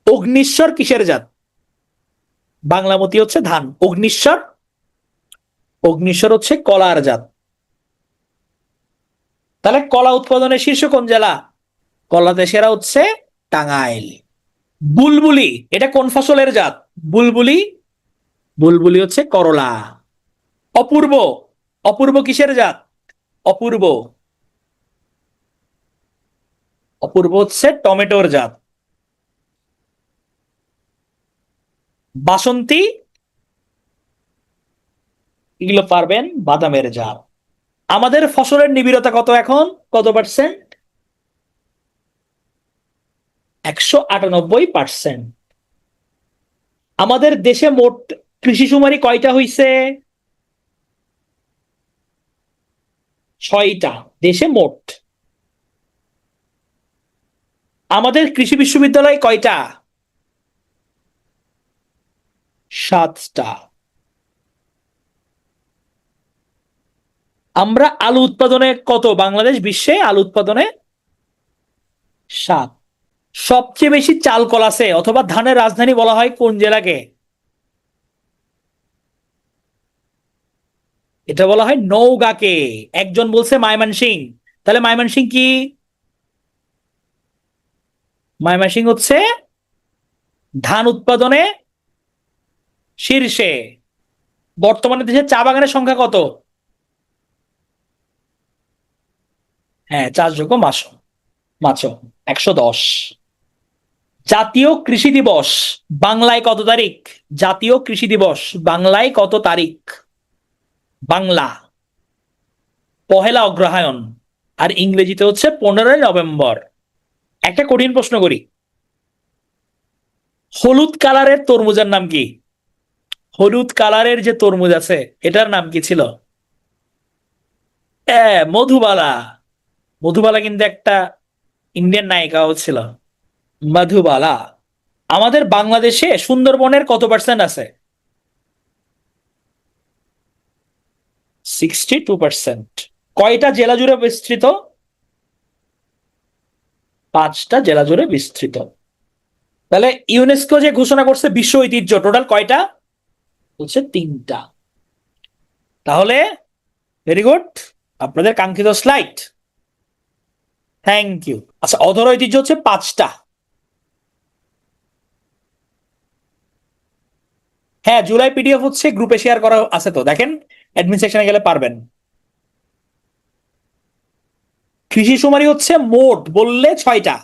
অগ্নিশ্বর কিসের জাত? বাংলামতি হচ্ছে ধান। অগ্নিশ্বর, অগ্নিশ্বর হচ্ছে কলার জাত। তাহলে কলা উৎপাদনের শীর্ষ কোন জেলা? কলাতে সেরা হচ্ছে টাঙ্গাইল। বুলবুলি, এটা কোন ফসলের জাত? বুলবুলি, বুলবুলি হচ্ছে করলা। অপূর্ব, অপূর্ব কিসের জাত? অপূর্ব, অপূর্ব হচ্ছে টমেটোর জাত। বাসন্তী, এগুলো পারবেন, বাদামের জাত। আমাদের ফসলের নিবিড়তা কত এখন? কত পার্সেন্ট? 198%। আমাদের দেশে মোট কৃষি শুমারি কয়টা হইছে? 6টা দেশে মোট। আমাদের কৃষি বিশ্ববিদ্যালয় কয়টা? 7টা। আমরা আলু উৎপাদনে কত? বাংলাদেশ বিশ্বে আলু উৎপাদনে 7। সবচেয়ে বেশি চাল কল আছে অথবা ধানের রাজধানী বলা হয় কোন জেলাকে? এটা বলা হয় নওগাঁকে। একজন বলছে ময়মনসিং, তাহলে ময়মনসিং কি? ময়মনসিং হচ্ছে ধান উৎপাদনে শীর্ষে। বর্তমানে দেশের চা বাগানের সংখ্যা কত? হ্যাঁ, চাষযোগ্য মাছ, মাছ 110। জাতীয় কৃষি দিবস বাংলায় কত তারিখ? জাতীয় কৃষি দিবস বাংলায় কত তারিখ? বাংলা 1 অগ্রহায়ণ, আর ইংরেজিতে হচ্ছে 15 নভেম্বর। একটা কঠিন প্রশ্ন করি, হলুদ কালারের তরমুজের নাম কি? হলুদ কালারের যে তরমুজ আছে এটার নাম কি ছিল? মধুবালা। মধুবালা কিন্তু একটা ইন্ডিয়ান নায়িকাও ছিল। মধুবালা। আমাদের বাংলাদেশে সুন্দরবনের কত পার্সেন্ট আছে? 62%। কয়টা জেলা জুড়ে বিস্তৃত? 5টা জেলা জুড়ে বিস্তৃত। তাহলে ইউনেস্কো যে ঘোষণা করছে বিশ্ব ঐতিহ্য, টোটাল কয়টা? হচ্ছে 3টা। তাহলে ভেরি গুড, আপনাদের কাঙ্ক্ষিত স্লাইড। Thank you. আচ্ছা, অধর ঐতিহ্য হচ্ছে 5টা। হ্যাঁ, জুলাই পিডিএফ হচ্ছে গ্রুপে শেয়ার করা আছে, তো দেখেন, অ্যাডমিন সেকশনে গেলে পারবেন। কৃষি শুমারি হচ্ছে মোট বললে 6টা,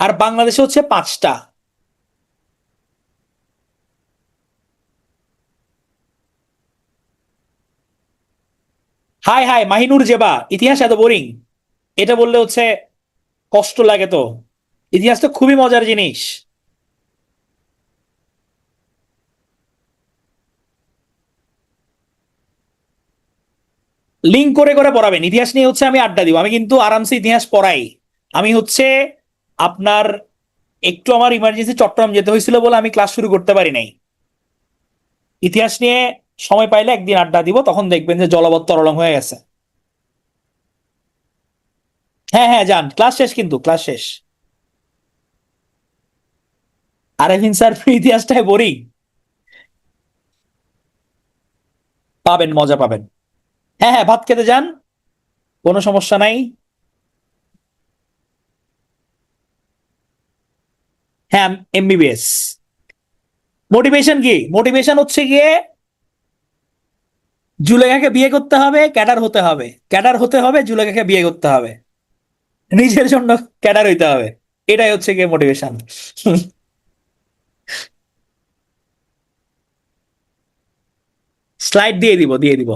আর বাংলাদেশে হচ্ছে 5টা। হাই হাই মাহিনুর জেবা, ইতিহাস এত বোরিং? এটা বললে হচ্ছে কষ্ট লাগে তো। ইতিহাস তো খুবই মজার জিনিস। লিঙ্ক করে করে পড়াবেন। ইতিহাস নিয়ে হচ্ছে আমি আড্ডা দিব, আমি কিন্তু আরামসে ইতিহাস পড়াই। আমি হচ্ছে আপনার একটু আমার ইমার্জেন্সি চট্টগ্রাম যেতে হয়েছিল বলে আমি ক্লাস শুরু করতে পারি নাই। ইতিহাস নিয়ে সময় পাইলে একদিন আড্ডা দিব, তখন দেখবেন যে জলবৎ তরলং হয়ে গেছে। হ্যাঁ হ্যাঁ, যান, ক্লাস শেষ, কিন্তু ক্লাস শেষ। আরেফিন স্যার ইতিহাসটাই বোরিং? পাবেন, মজা পাবেন। হ্যাঁ হ্যাঁ, ভাত খেতে যান, কোনো সমস্যা নাই। হ্যাঁ, এমবিবিএস। মোটিভেশন কি? মোটিভেশন হচ্ছে গিয়ে জুলেখাকে বিয়ে করতে হবে, ক্যাডার হতে হবে, ক্যাডার হতে হবে, জুলেখাকে বিয়ে করতে হবে, নিজের জন্য ক্যাডার হইতে হবে। এটাই হচ্ছে গিয়ে মোটিভেশন। স্লাইড দিয়ে দিব, দিয়ে দিব।